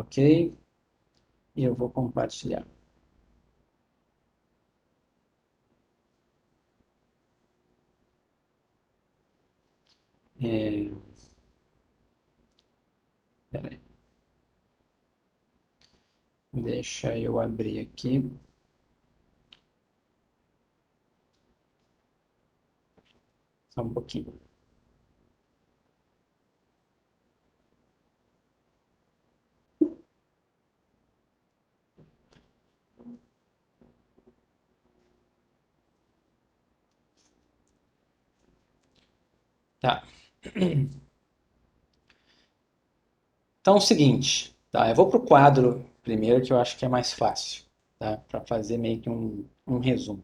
ok. E eu vou compartilhar. É... Peraí. Deixa eu abrir aqui. Só um pouquinho. Tá. Então é o seguinte, tá? Eu vou para o quadro primeiro, que eu acho que é mais fácil, tá? Para fazer meio que um resumo.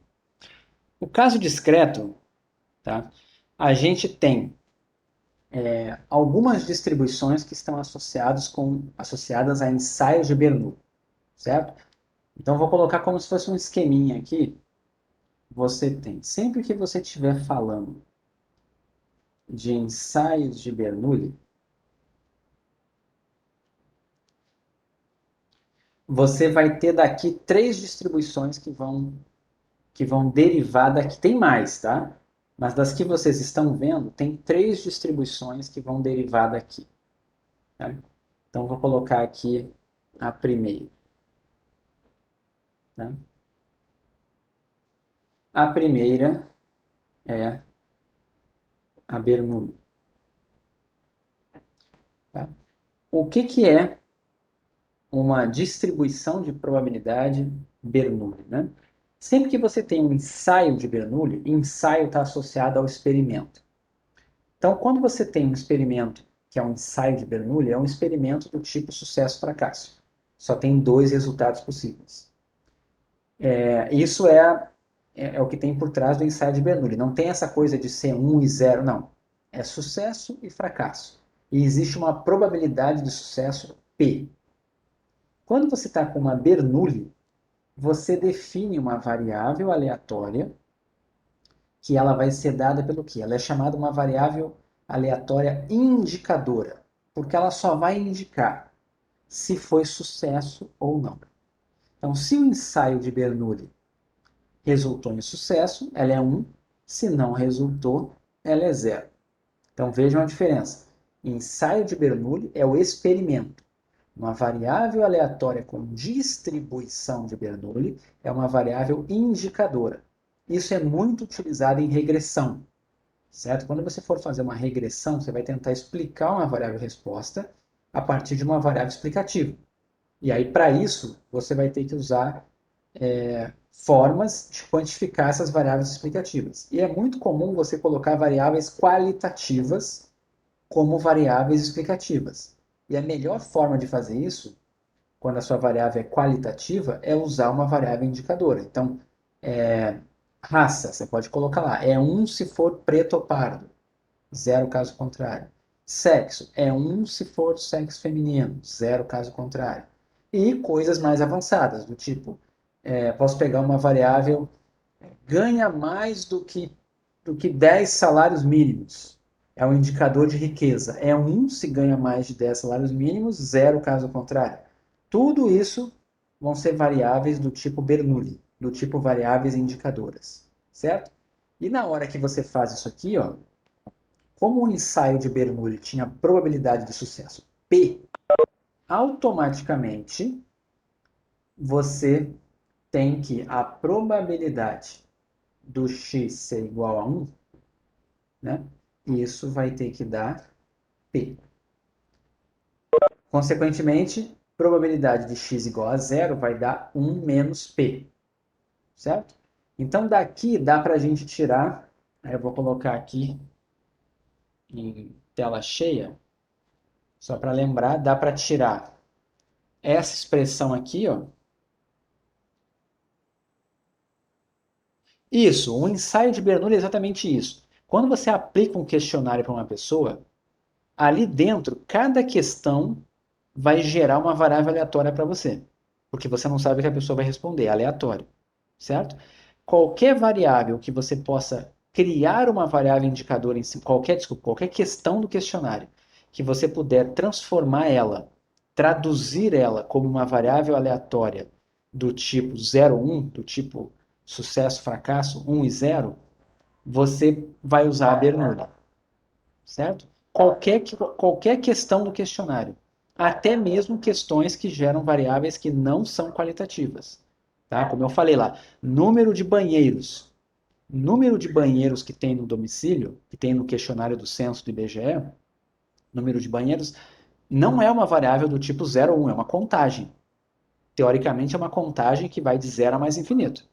O caso discreto, tá? A gente tem algumas distribuições que estão associadas a ensaios de Bernoulli, certo? Então, eu vou colocar como se fosse um esqueminha aqui. Você tem, sempre que você estiver falando de ensaios de Bernoulli, você vai ter daqui três distribuições que vão derivar daqui. Tem mais, tá? Mas das que vocês estão vendo, tem três distribuições que vão derivar daqui. Tá? Então, vou colocar aqui a primeira. Tá? A primeira é a Bernoulli. Tá? O que é uma distribuição de probabilidade Bernoulli? Né? Sempre que você tem um ensaio de Bernoulli, ensaio está associado ao experimento. Então, quando você tem um experimento que é um ensaio de Bernoulli, é um experimento do tipo sucesso-fracasso. Só tem dois resultados possíveis. Isso é o que tem por trás do ensaio de Bernoulli. Não tem essa coisa de ser 1 e 0, não. É sucesso e fracasso. E existe uma probabilidade de sucesso P. Quando você está com uma Bernoulli, você define uma variável aleatória que ela vai ser dada pelo quê? Ela é chamada uma variável aleatória indicadora, porque ela só vai indicar se foi sucesso ou não. Então, se o ensaio de Bernoulli resultou em sucesso, ela é 1. Se não resultou, ela é 0. Então, vejam a diferença. Ensaio de Bernoulli é o experimento. Uma variável aleatória com distribuição de Bernoulli é uma variável indicadora. Isso é muito utilizado em regressão, certo? Quando você for fazer uma regressão, você vai tentar explicar uma variável resposta a partir de uma variável explicativa. E aí, para isso, você vai ter que usar formas de quantificar essas variáveis explicativas. E é muito comum você colocar variáveis qualitativas como variáveis explicativas. E a melhor forma de fazer isso, quando a sua variável é qualitativa, é usar uma variável indicadora. Então, raça, você pode colocar lá, é 1 se for preto ou pardo, 0 caso contrário. Sexo, é 1 se for sexo feminino, 0 caso contrário. E coisas mais avançadas, do tipo, posso pegar uma variável ganha mais do que 10 salários mínimos. É um indicador de riqueza. É 1 se ganha mais de 10 salários mínimos, 0 caso contrário. Tudo isso vão ser variáveis do tipo Bernoulli, do tipo variáveis indicadoras, certo? E na hora que você faz isso aqui, ó, como o ensaio de Bernoulli tinha probabilidade de sucesso P, automaticamente você tem que a probabilidade do x ser igual a 1, né? Isso vai ter que dar P. Consequentemente, probabilidade de x igual a 0 vai dar 1 menos P, certo? Então, daqui dá para a gente tirar, eu vou colocar aqui em tela cheia, só para lembrar, dá para tirar essa expressão aqui, ó. Isso, o ensaio de Bernoulli é exatamente isso. Quando você aplica um questionário para uma pessoa, ali dentro, cada questão vai gerar uma variável aleatória para você, porque você não sabe o que a pessoa vai responder, é aleatório, certo? Qualquer variável que você possa criar uma variável indicadora em qualquer questão do questionário, que você puder transformar ela traduzir ela como uma variável aleatória do tipo 0, 1, do tipo sucesso, fracasso, 1 e 0, você vai usar a Bernoulli, certo? Qualquer questão do questionário, até mesmo questões que geram variáveis que não são qualitativas, tá? Como eu falei lá, número de banheiros que tem no domicílio, que tem no questionário do censo do IBGE, número de banheiros, não é uma variável do tipo 0 ou 1, é uma contagem. Teoricamente, é uma contagem que vai de 0 a mais infinito.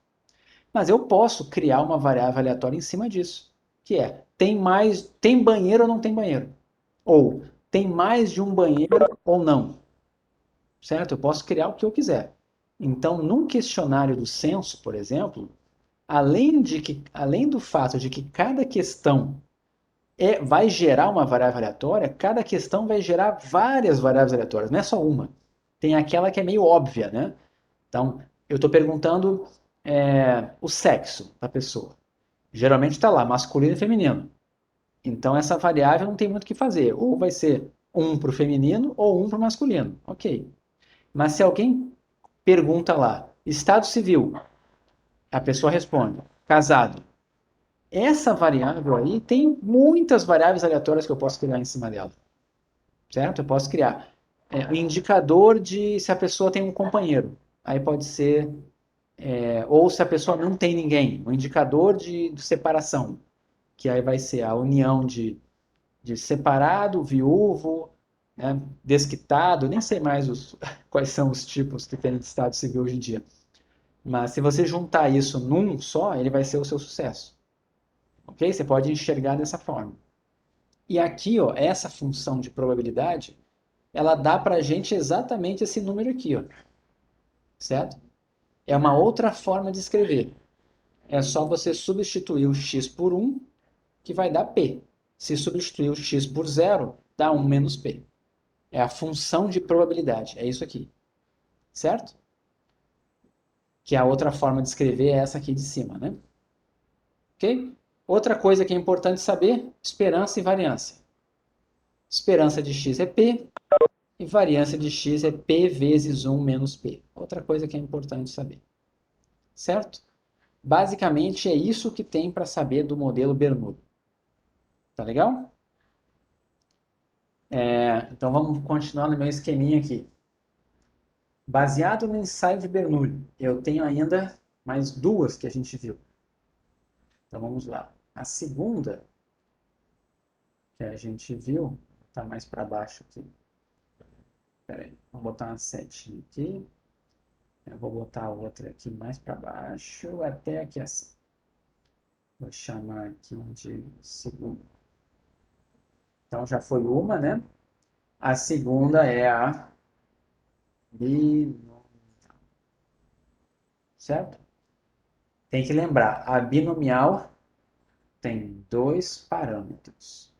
Mas eu posso criar uma variável aleatória em cima disso, que é, tem banheiro ou não tem banheiro? Ou, tem mais de um banheiro ou não? Certo? Eu posso criar o que eu quiser. Então, num questionário do censo, por exemplo, além do fato de que cada questão vai gerar uma variável aleatória, cada questão vai gerar várias variáveis aleatórias, não é só uma. Tem aquela que é meio óbvia, né? Então, eu estou perguntando o sexo da pessoa. Geralmente está lá, masculino e feminino. Então, essa variável não tem muito o que fazer. Ou vai ser um para o feminino ou um para o masculino. Ok. Mas se alguém pergunta lá, estado civil, a pessoa responde, casado. Essa variável aí tem muitas variáveis aleatórias que eu posso criar em cima dela, certo? Eu posso criar o indicador de se a pessoa tem um companheiro. Aí pode ser, ou se a pessoa não tem ninguém, o indicador de separação, que aí vai ser a união de separado, viúvo, né, desquitado, nem sei mais quais são os tipos que tem de estado civil hoje em dia. Mas se você juntar isso num só, ele vai ser o seu sucesso. Ok? Você pode enxergar dessa forma. E aqui, ó, essa função de probabilidade, ela dá para a gente exatamente esse número aqui, ó, certo? É uma outra forma de escrever. É só você substituir o x por 1, que vai dar p. Se substituir o x por 0, dá 1 menos p. É a função de probabilidade. É isso aqui, certo? Que a outra forma de escrever é essa aqui de cima, né? Ok? Outra coisa que é importante saber, esperança e variância. Esperança de x é p, e variância de x é p vezes 1 menos p. Outra coisa que é importante saber. Certo? Basicamente é isso que tem para saber do modelo Bernoulli. Tá legal? Então vamos continuar no meu esqueminha aqui. Baseado no ensaio de Bernoulli, eu tenho ainda mais duas que a gente viu. Então vamos lá. A segunda que a gente viu, está mais para baixo aqui. Espera aí, vamos botar uma setinha aqui. Eu vou botar a outra aqui mais para baixo, até aqui assim. Vou chamar aqui de segunda. Então já foi uma, né? A segunda é a binomial, certo? Tem que lembrar, a binomial tem dois parâmetros.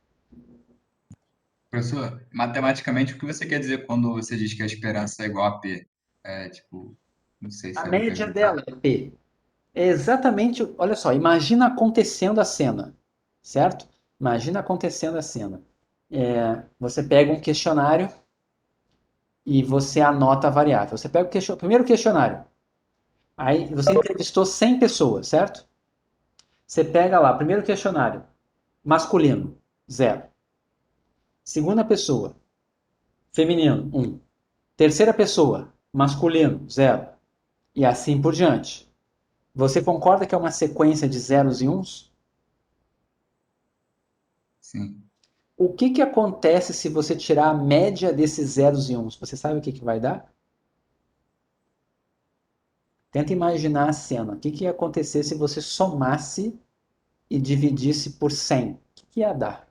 Professor, matematicamente, o que você quer dizer quando você diz que a esperança é igual a P? É, tipo, não sei A se deu para média explicar. dela é P. É exatamente, olha só, imagina acontecendo a cena, certo? Imagina acontecendo a cena. Você pega um questionário e você anota a variável. Você pega o primeiro questionário. Aí você entrevistou 100 pessoas, certo? Você pega lá, primeiro questionário, masculino, 0. Segunda pessoa, feminino, 1. Terceira pessoa, masculino, 0. E assim por diante. Você concorda que é uma sequência de zeros e uns? Sim. O que que acontece se você tirar a média desses zeros e uns? Você sabe o que que vai dar? Tenta imaginar a cena. O que que ia acontecer se você somasse e dividisse por 100? O que que ia dar?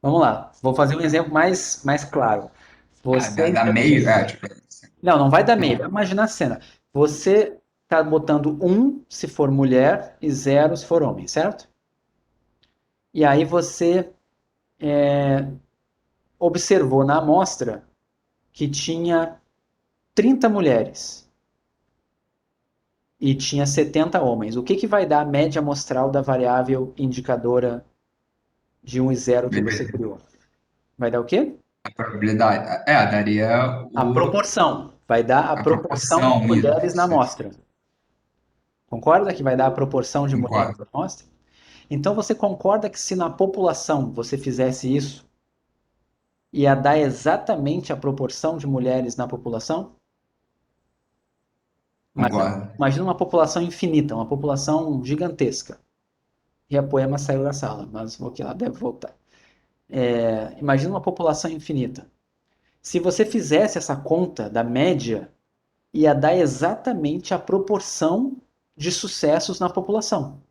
Vamos lá, vou fazer um exemplo mais claro. Ah, Você dá meio? É, tipo, Não, não vai dar meio. Imagina a cena. Você está botando um se for mulher e 0 se for homem, certo? E aí você observou na amostra que tinha 30 mulheres. e tinha 70 homens. O que que vai dar a média amostral da variável indicadora de 1 e 0 que você Beleza. criou? Vai dar o quê? A probabilidade. Daria A proporção. Vai dar a a proporção de proporção, mulheres na isso, amostra. Concorda que vai dar a proporção de mulheres concordo. na amostra? Então você concorda que se na população você fizesse isso, ia dar exatamente a proporção de mulheres na população? Imagina, Concordo. imagina uma população infinita, uma população gigantesca. E a Poema saiu da sala, mas ok, ela deve voltar. Imagina uma população infinita. Se você fizesse essa conta da média, ia dar exatamente a proporção de sucessos na população,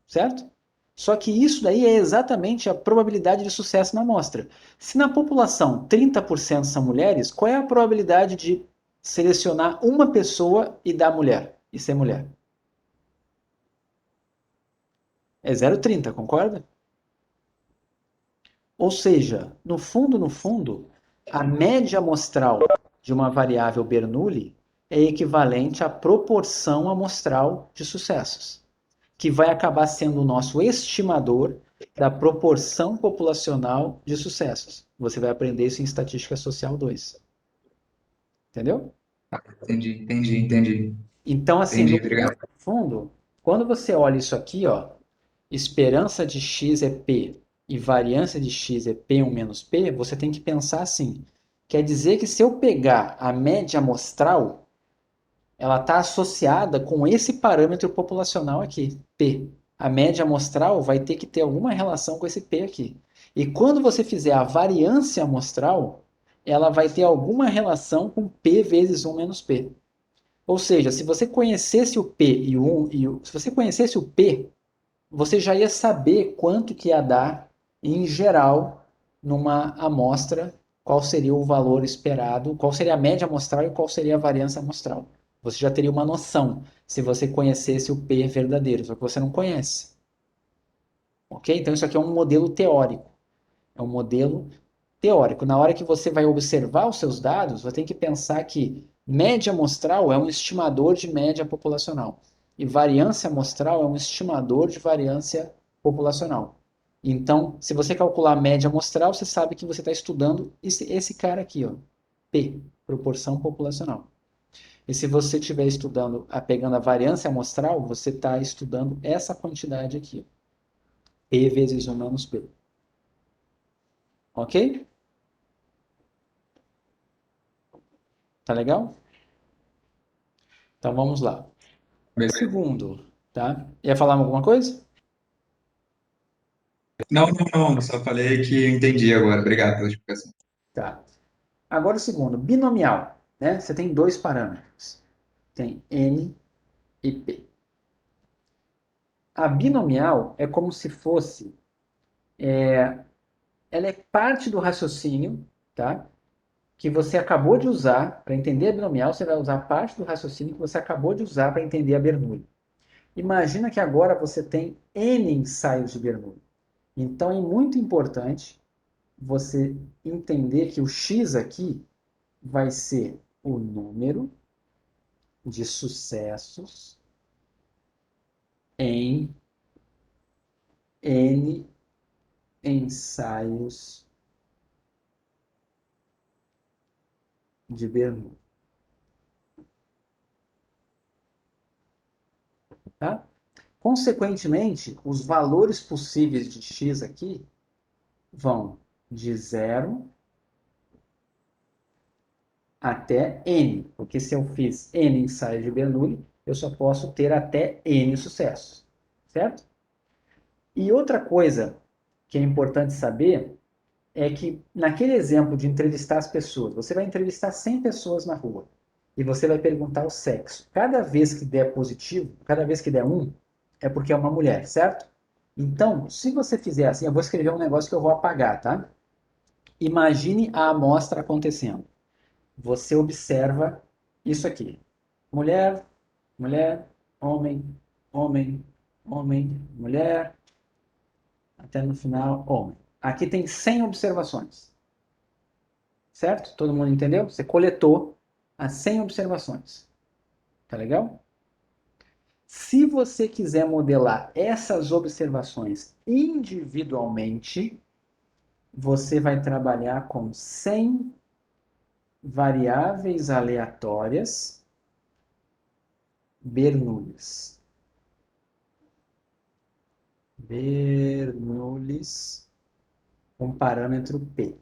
certo? Só que isso daí é exatamente a probabilidade de sucesso na amostra. Se na população 30% são mulheres, qual é a probabilidade de selecionar uma pessoa e dar mulher, e ser mulher? É 0,30, concorda? Ou seja, no fundo, a média amostral de uma variável Bernoulli é equivalente à proporção amostral de sucessos, que vai acabar sendo o nosso estimador da proporção populacional de sucessos. Você vai aprender isso em Estatística Social 2. Entendeu? Entendi, entendi, entendi. Então, assim, Entendi, no obrigado. fundo, quando você olha isso aqui, ó, esperança de x é p e variância de x é p1 menos p, você tem que pensar assim. Quer dizer que se eu pegar a média amostral, ela está associada com esse parâmetro populacional aqui, P. A média amostral vai ter que ter alguma relação com esse P aqui. E quando você fizer a variância amostral, ela vai ter alguma relação com P vezes 1 menos P. Ou seja, se você conhecesse o P e o 1, se você conhecesse o P, você já ia saber quanto que ia dar, em geral, numa amostra, qual seria o valor esperado, qual seria a média amostral e qual seria a variância amostral. Você já teria uma noção se você conhecesse o P verdadeiro, só que você não conhece. Ok? Então isso aqui é um modelo teórico. É um modelo teórico. Na hora que você vai observar os seus dados, você tem que pensar que média amostral é um estimador de média populacional e variância amostral é um estimador de variância populacional. Então, se você calcular a média amostral, você sabe que você está estudando esse cara aqui, ó, P, proporção populacional. E se você estiver estudando, pegando a variância amostral, você está estudando essa quantidade aqui, P vezes 1 menos P. Ok? Tá legal? Então vamos lá. Beleza. Segundo, tá? Ia falar alguma coisa? Não, não, não, eu só falei que eu entendi agora. Obrigado pela explicação. Tá. Agora o segundo, binomial, né? Você tem dois parâmetros. Tem N e P. A binomial é como se fosse, ela é parte do raciocínio, tá? Que você acabou de usar para entender a binomial, você vai usar parte do raciocínio que você acabou de usar para entender a Bernoulli. Imagina que agora você tem N ensaios de Bernoulli. Então é muito importante você entender que o X aqui vai ser o número de sucessos em N ensaios de Bernoulli, tá? Consequentemente, os valores possíveis de x aqui vão de 0 até n, porque se eu fiz n ensaios de Bernoulli, eu só posso ter até n sucessos, certo? E outra coisa que é importante saber é que naquele exemplo de entrevistar as pessoas, você vai entrevistar 100 pessoas na rua e você vai perguntar o sexo. Cada vez que der positivo, cada vez que der um, é porque é uma mulher, certo? Então, se você fizer assim, eu vou escrever um negócio que eu vou apagar, tá? Imagine a amostra acontecendo. Você observa isso aqui. Mulher, mulher, homem, homem, homem, mulher, até no final, homem. Aqui tem 100 observações. Certo? Todo mundo entendeu? Você coletou as 100 observações. Tá legal? Se você quiser modelar essas observações individualmente, você vai trabalhar com 100 variáveis aleatórias Bernoullis. Bernoullis com parâmetro P.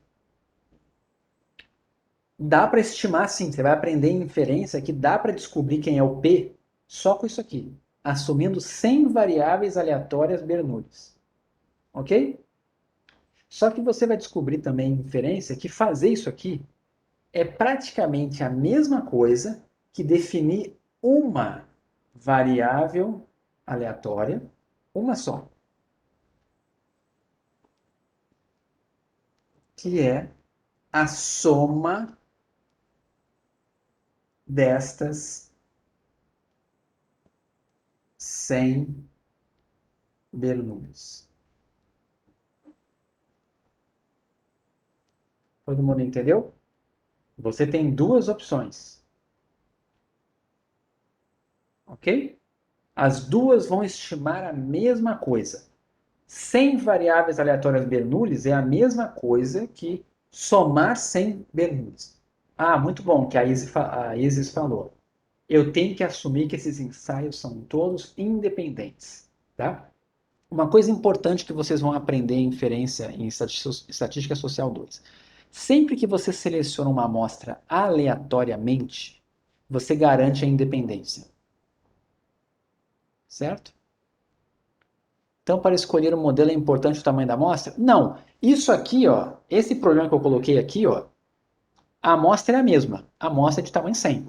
Dá para estimar, sim. Você vai aprender em inferência que dá para descobrir quem é o P só com isso aqui, assumindo 100 variáveis aleatórias Bernoullis. Ok? Só que você vai descobrir também em inferência que fazer isso aqui é praticamente a mesma coisa que definir uma variável aleatória, uma só, que é a soma destas 100 Bernoullis. Todo mundo entendeu? Você tem duas opções, ok? As duas vão estimar a mesma coisa. 100 variáveis aleatórias Bernoullis é a mesma coisa que somar 100 Bernoullis. Ah, muito bom que a Isis falou. Eu tenho que assumir que esses ensaios são todos independentes, tá? Uma coisa importante que vocês vão aprender em inferência em Estatística Social 2. Sempre que você seleciona uma amostra aleatoriamente, você garante a independência, certo? Então, para escolher um modelo é importante o tamanho da amostra? Não. Isso aqui, ó, esse problema que eu coloquei aqui, ó, a amostra é a mesma. A amostra é de tamanho 100.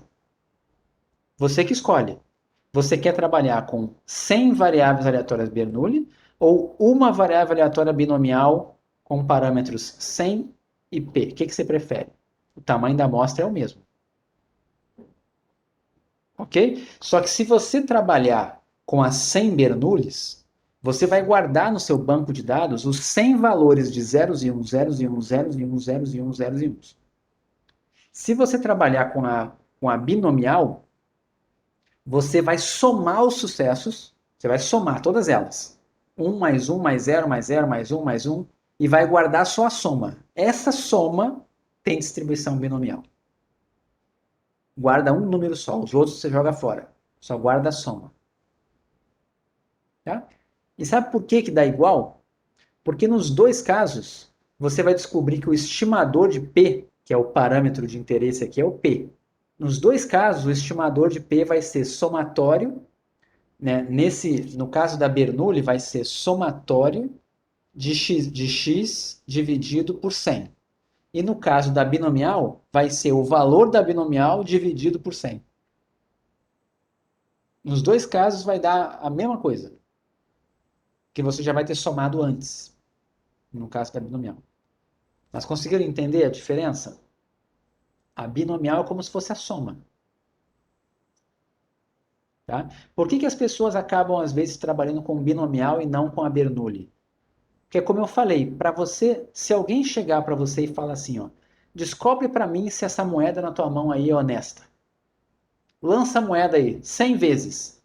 Você que escolhe. Você quer trabalhar com 100 variáveis aleatórias Bernoulli ou uma variável aleatória binomial com parâmetros 100 e p? O que você prefere? O tamanho da amostra é o mesmo. Ok? Só que se você trabalhar com as 100 Bernoullis, você vai guardar no seu banco de dados os 100 valores de zeros e 1, zeros e 1, zeros e 1, zeros e 1, zeros e 1. Se você trabalhar com a binomial, você vai somar os sucessos, você vai somar todas elas. 1 mais 1 mais 0 mais 0 mais 1 mais 1 e vai guardar só a soma. Essa soma tem distribuição binomial. Guarda um número só, os outros você joga fora. Só guarda a soma. Tá? E sabe por que dá igual? Porque nos dois casos, você vai descobrir que o estimador de P, que é o parâmetro de interesse aqui, é o P. Nos dois casos, o estimador de P vai ser somatório, né? No caso da Bernoulli, vai ser somatório de x dividido por 100. E no caso da binomial, vai ser o valor da binomial dividido por 100. Nos dois casos, vai dar a mesma coisa, que você já vai ter somado antes, no caso da binomial. Mas conseguiram entender a diferença? A binomial é como se fosse a soma. Tá? Por que as pessoas acabam, às vezes, trabalhando com binomial e não com a Bernoulli? Porque, como eu falei, para você, se alguém chegar para você e falar assim, ó, descobre para mim se essa moeda na tua mão aí é honesta. Lança a moeda aí 100 vezes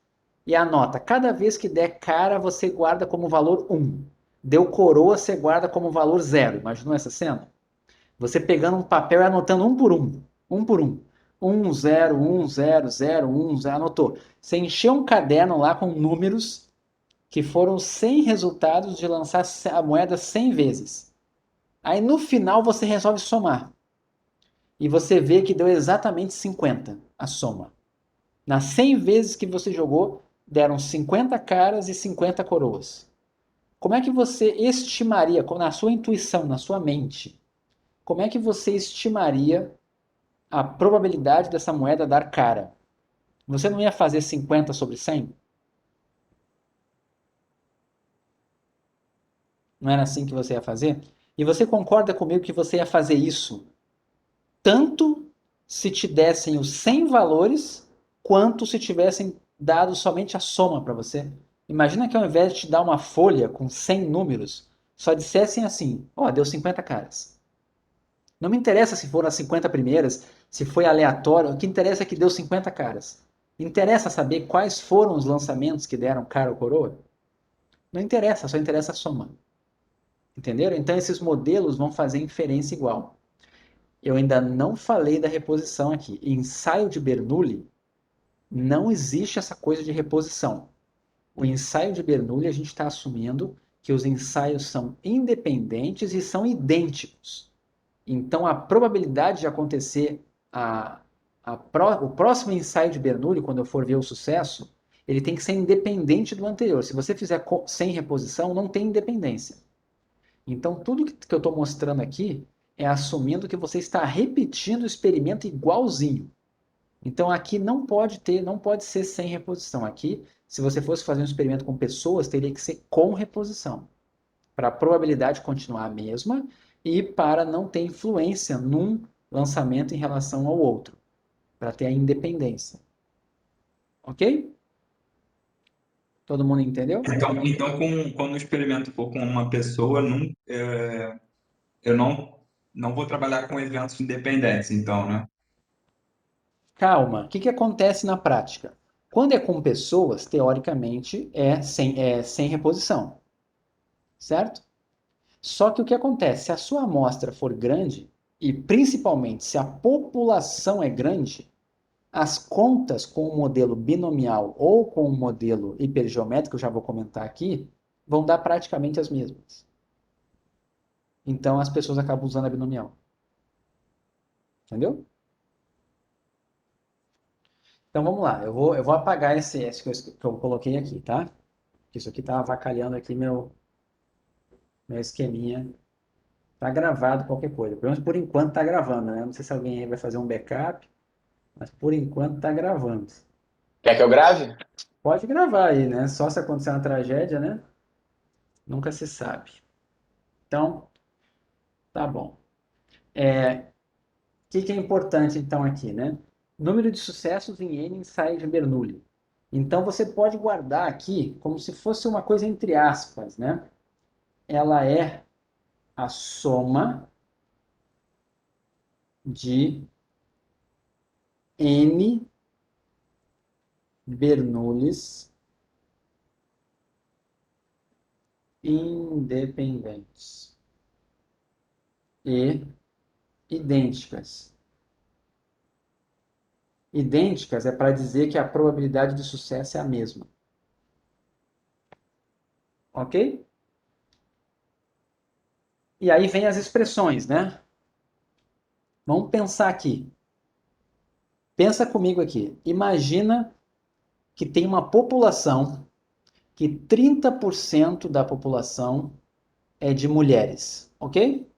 e anota. Cada vez que der cara, você guarda como valor 1. Deu coroa, você guarda como valor 0. Imaginou essa cena? Você pegando um papel e anotando um por um. Um por um. 1, 0, 1, 0, 0, 1, 0. Anotou. Você encheu um caderno lá com números que foram 100 resultados de lançar a moeda 100 vezes. Aí no final você resolve somar. E você vê que deu exatamente 50 a soma. Nas 100 vezes que você jogou, deram 50 caras e 50 coroas. Como é que você estimaria, na sua intuição, na sua mente, como é que você estimaria a probabilidade dessa moeda dar cara? Você não ia fazer 50 sobre 100? Não era assim que você ia fazer? E você concorda comigo que você ia fazer isso tanto se te dessem os 100 valores, quanto se tivessem dado somente a soma para você? Imagina que ao invés de te dar uma folha com 100 números, só dissessem assim, ó, deu 50 caras. Não me interessa se foram as 50 primeiras, se foi aleatório, o que interessa é que deu 50 caras. Interessa saber quais foram os lançamentos que deram cara ou coroa? Não interessa, só interessa a soma. Entenderam? Então esses modelos vão fazer inferência igual. Eu ainda não falei da reposição aqui. Em ensaio de Bernoulli, não existe essa coisa de reposição. O ensaio de Bernoulli, a gente está assumindo que os ensaios são independentes e são idênticos. Então, a probabilidade de acontecer o próximo ensaio de Bernoulli, quando eu for ver o sucesso, ele tem que ser independente do anterior. Se você fizer sem reposição, não tem independência. Então, tudo que eu estou mostrando aqui é assumindo que você está repetindo o experimento igualzinho. Então, aqui não pode ter, não pode ser sem reposição. Aqui, se você fosse fazer um experimento com pessoas, teria que ser com reposição, para a probabilidade continuar a mesma e para não ter influência num lançamento em relação ao outro, para ter a independência. Ok? Todo mundo entendeu? Então quando o experimento for com uma pessoa, eu não vou trabalhar com eventos independentes, então, né? Calma, o que acontece na prática? Quando é com pessoas, teoricamente é sem reposição, certo? Só que o que acontece? Se a sua amostra for grande, e principalmente se a população é grande, as contas com o modelo binomial ou com o modelo hipergeométrico, eu já vou comentar aqui, vão dar praticamente as mesmas. Então as pessoas acabam usando a binomial. Entendeu? Então vamos lá, eu vou apagar esse que eu coloquei aqui, tá? Isso aqui tá avacalhando aqui meu esqueminha. Tá gravado qualquer coisa. Pelo menos por enquanto tá gravando, né? Não sei se alguém aí vai fazer um backup, mas por enquanto tá gravando. Quer que eu grave? Pode gravar aí, né? Só se acontecer uma tragédia, né? Nunca se sabe. Então, tá bom. O que é importante então aqui, né? Número de sucessos em N ensaios de Bernoulli. Então você pode guardar aqui como se fosse uma coisa entre aspas, né? Ela é a soma de N Bernoullis independentes e idênticas. Idênticas é para dizer que a probabilidade de sucesso é a mesma. Ok? E aí vem as expressões, né? Vamos pensar aqui. Pensa comigo aqui. Imagina que tem uma população que 30% da população é de mulheres, ok?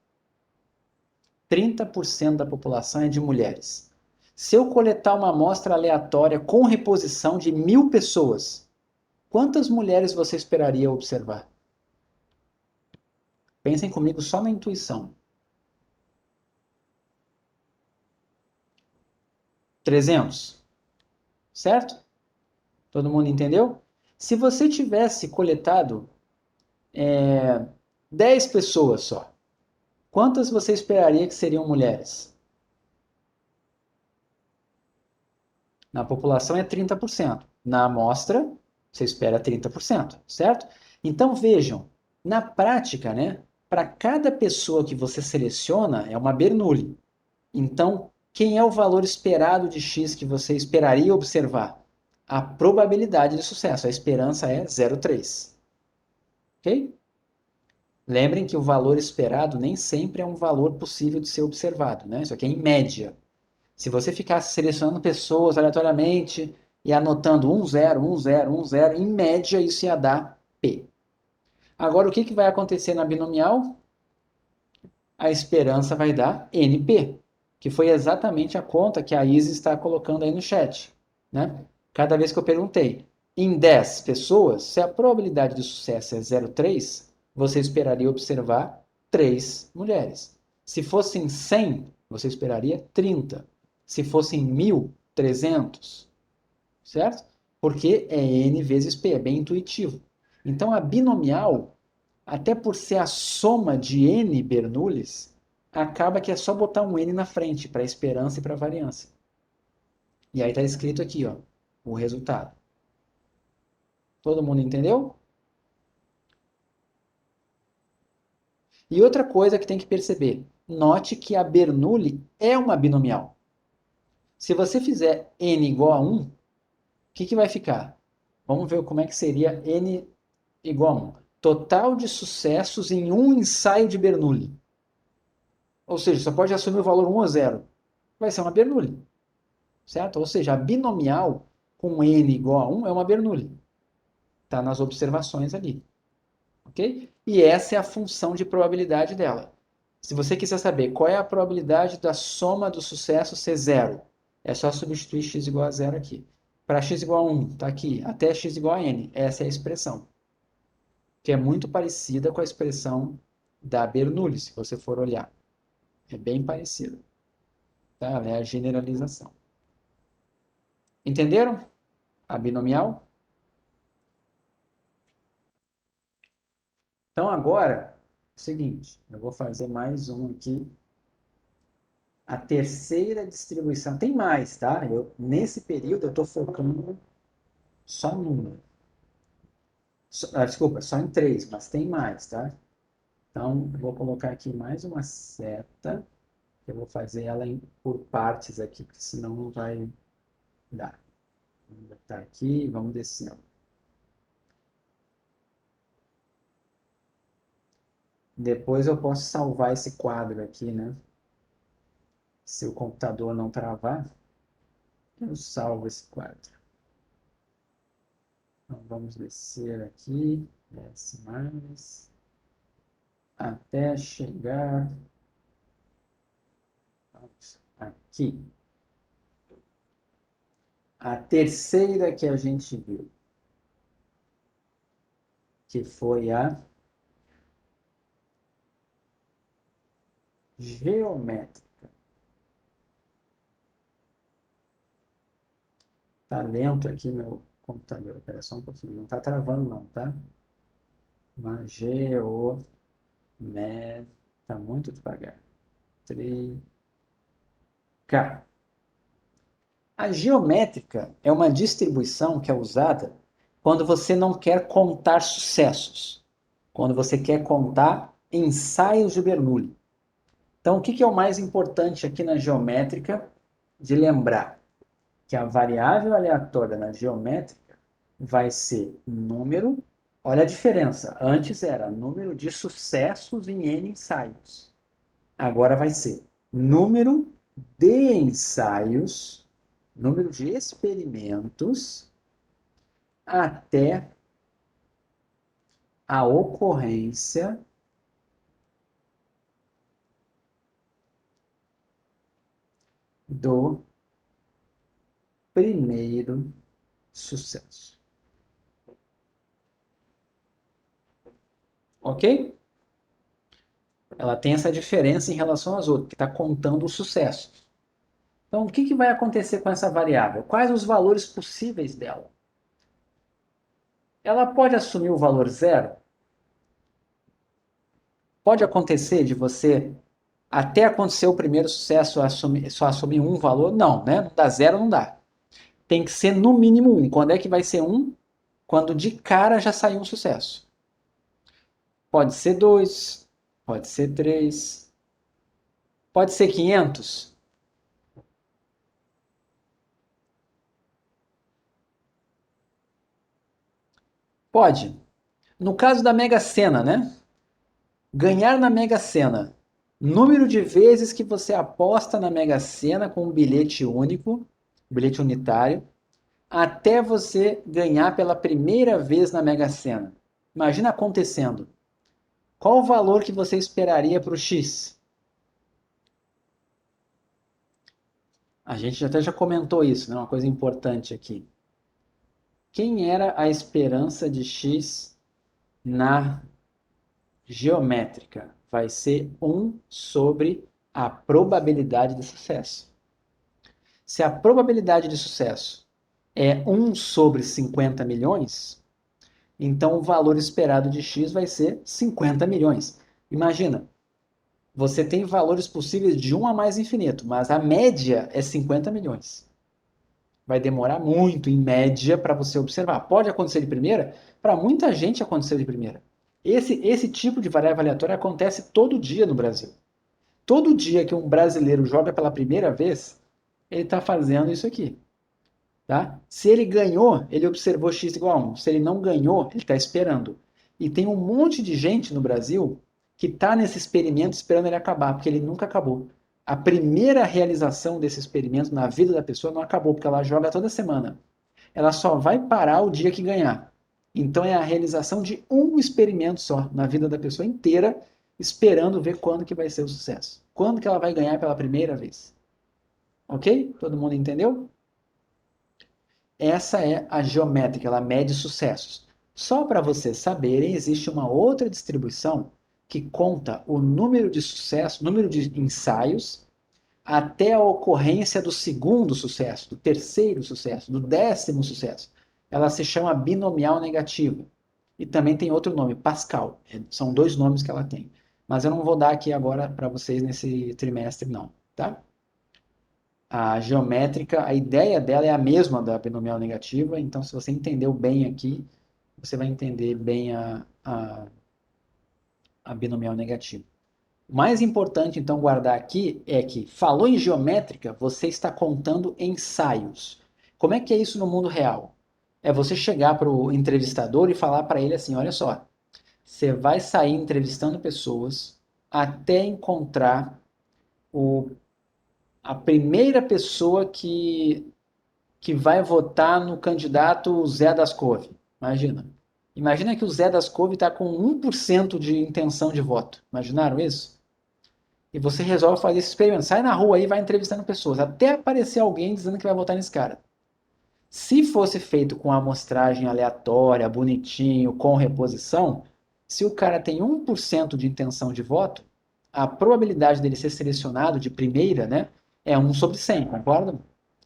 30% da população é de mulheres. Se eu coletar uma amostra aleatória com reposição de 1.000 pessoas, quantas mulheres você esperaria observar? Pensem comigo só na intuição. 300, certo? Todo mundo entendeu? Se você tivesse coletado 10 pessoas só, quantas você esperaria que seriam mulheres? Na população é 30%. Na amostra, você espera 30%, certo? Então vejam, na prática, né, para cada pessoa que você seleciona é uma Bernoulli. Então, quem é o valor esperado de x que você esperaria observar? A probabilidade de sucesso, a esperança é 0,3. Ok? Lembrem que o valor esperado nem sempre é um valor possível de ser observado, né? Isso aqui é em média. Se você ficasse selecionando pessoas aleatoriamente e anotando 1, 0, 1, 0, 1, 0, em média isso ia dar P. Agora, o que vai acontecer na binomial? A esperança vai dar NP, que foi exatamente a conta que a Isis está colocando aí no chat. Né? Cada vez que eu perguntei, em 10 pessoas, se a probabilidade de sucesso é 0,3, você esperaria observar 3 mulheres. Se fossem 100, você esperaria 30. Se fossem 1.000, 300. Certo? Porque é N vezes P, é bem intuitivo. Então, a binomial, até por ser a soma de N Bernoullis, acaba que é só botar um N na frente para esperança e para variância. E aí está escrito aqui, ó. o resultado. Todo mundo entendeu? E outra coisa que tem que perceber, note que a Bernoulli é uma binomial. Se você fizer n igual a 1, o que vai ficar? Vamos ver como é que seria n igual a 1. Total de sucessos em um ensaio de Bernoulli. Ou seja, só pode assumir o valor 1 ou 0. Vai ser uma Bernoulli. Certo? Ou seja, a binomial com n igual a 1 é uma Bernoulli. Está nas observações ali. Ok? E essa é a função de probabilidade dela. Se você quiser saber qual é a probabilidade da soma do sucesso ser 0, é só substituir x igual a 0 aqui. Para x igual a 1, está aqui, até x igual a n. Essa é a expressão. Que é muito parecida com a expressão da Bernoulli, se você for olhar. É bem parecida. Tá? Ela é a generalização. Entenderam? A binomial? Então agora, é o seguinte, eu vou fazer mais um aqui. A terceira distribuição, tem mais, tá? Nesse período eu estou focando só numa. Desculpa, só em 3, mas tem mais, tá? Então, eu vou colocar aqui mais uma seta. Eu vou fazer ela por partes aqui, porque senão não vai dar. Vamos botar aqui e vamos descendo. Depois eu posso salvar esse quadro aqui, né? Se o computador não travar, eu salvo esse quadro. Então, vamos descer aqui, desce mais, até chegar aqui. A terceira que a gente viu, que foi a geométrica. Tá lento aqui meu computador, espera só um pouquinho, não está travando não, tá? Uma geométrica, está muito devagar. A geométrica é uma distribuição que é usada quando você não quer contar sucessos, quando você quer contar ensaios de Bernoulli. Então, o que é o mais importante aqui na geométrica de lembrar? Que a variável aleatória na geométrica vai ser número. Olha a diferença. Antes era número de sucessos em N ensaios. Agora vai ser número de ensaios, número de experimentos até a ocorrência do primeiro sucesso. Ok? Ela tem essa diferença em relação às outras, que está contando os sucessos. Então, o que vai acontecer com essa variável? Quais os valores possíveis dela? Ela pode assumir o valor 0? Pode acontecer de você, até acontecer o primeiro sucesso, só assumir um valor? Não, né? Não dá 0, não dá. Tem que ser no mínimo 1. Quando é que vai ser 1? Quando de cara já saiu um sucesso. Pode ser 2, pode ser 3, pode ser 500. Pode. No caso da Mega Sena, né? Ganhar na Mega Sena. Número de vezes que você aposta na Mega Sena com um bilhete único, bilhete unitário, até você ganhar pela primeira vez na Mega Sena. Imagina acontecendo. Qual o valor que você esperaria para o X? A gente até já comentou isso, né? Uma coisa importante aqui. Quem era a esperança de X na geométrica? Vai ser 1 sobre a probabilidade de sucesso. Se a probabilidade de sucesso é 1 sobre 50 milhões, então o valor esperado de X vai ser 50 milhões. Imagina, você tem valores possíveis de 1 a mais infinito, mas a média é 50 milhões. Vai demorar muito, em média, para você observar. Pode acontecer de primeira? Para muita gente aconteceu de primeira. Esse tipo de variável aleatória acontece todo dia no Brasil. Todo dia que um brasileiro joga pela primeira vez, ele está fazendo isso aqui. Tá? Se ele ganhou, ele observou x igual a 1. Se ele não ganhou, ele está esperando. E tem um monte de gente no Brasil que está nesse experimento esperando ele acabar, porque ele nunca acabou. A primeira realização desse experimento na vida da pessoa não acabou, porque ela joga toda semana. Ela só vai parar o dia que ganhar. Então é a realização de um experimento só na vida da pessoa inteira, esperando ver quando que vai ser o sucesso. Quando que ela vai ganhar pela primeira vez. Ok? Todo mundo entendeu? Essa é a geométrica, ela mede sucessos. Só para vocês saberem, existe uma outra distribuição que conta o número de sucessos, número de ensaios, até a ocorrência do segundo sucesso, do terceiro sucesso, do 10º sucesso. Ela se chama binomial negativa. E também tem outro nome, Pascal. São dois nomes que ela tem. Mas eu não vou dar aqui agora para vocês nesse trimestre, não. Tá? A geométrica, a ideia dela é a mesma da binomial negativa, então se você entendeu bem aqui, você vai entender bem a binomial negativa. O mais importante, então, guardar aqui é que, falou em geométrica, você está contando ensaios. Como é que é isso no mundo real? É você chegar para o entrevistador e falar para ele assim, olha só, você vai sair entrevistando pessoas até encontrar a primeira pessoa que vai votar no candidato Zé das Couve. Imagina. Imagina que o Zé das Couve está com 1% de intenção de voto. Imaginaram isso? E você resolve fazer esse experimento. Sai na rua aí e vai entrevistando pessoas, até aparecer alguém dizendo que vai votar nesse cara. Se fosse feito com amostragem aleatória, bonitinho, com reposição, se o cara tem 1% de intenção de voto, a probabilidade dele ser selecionado de primeira, né, é 1 sobre 100, concorda?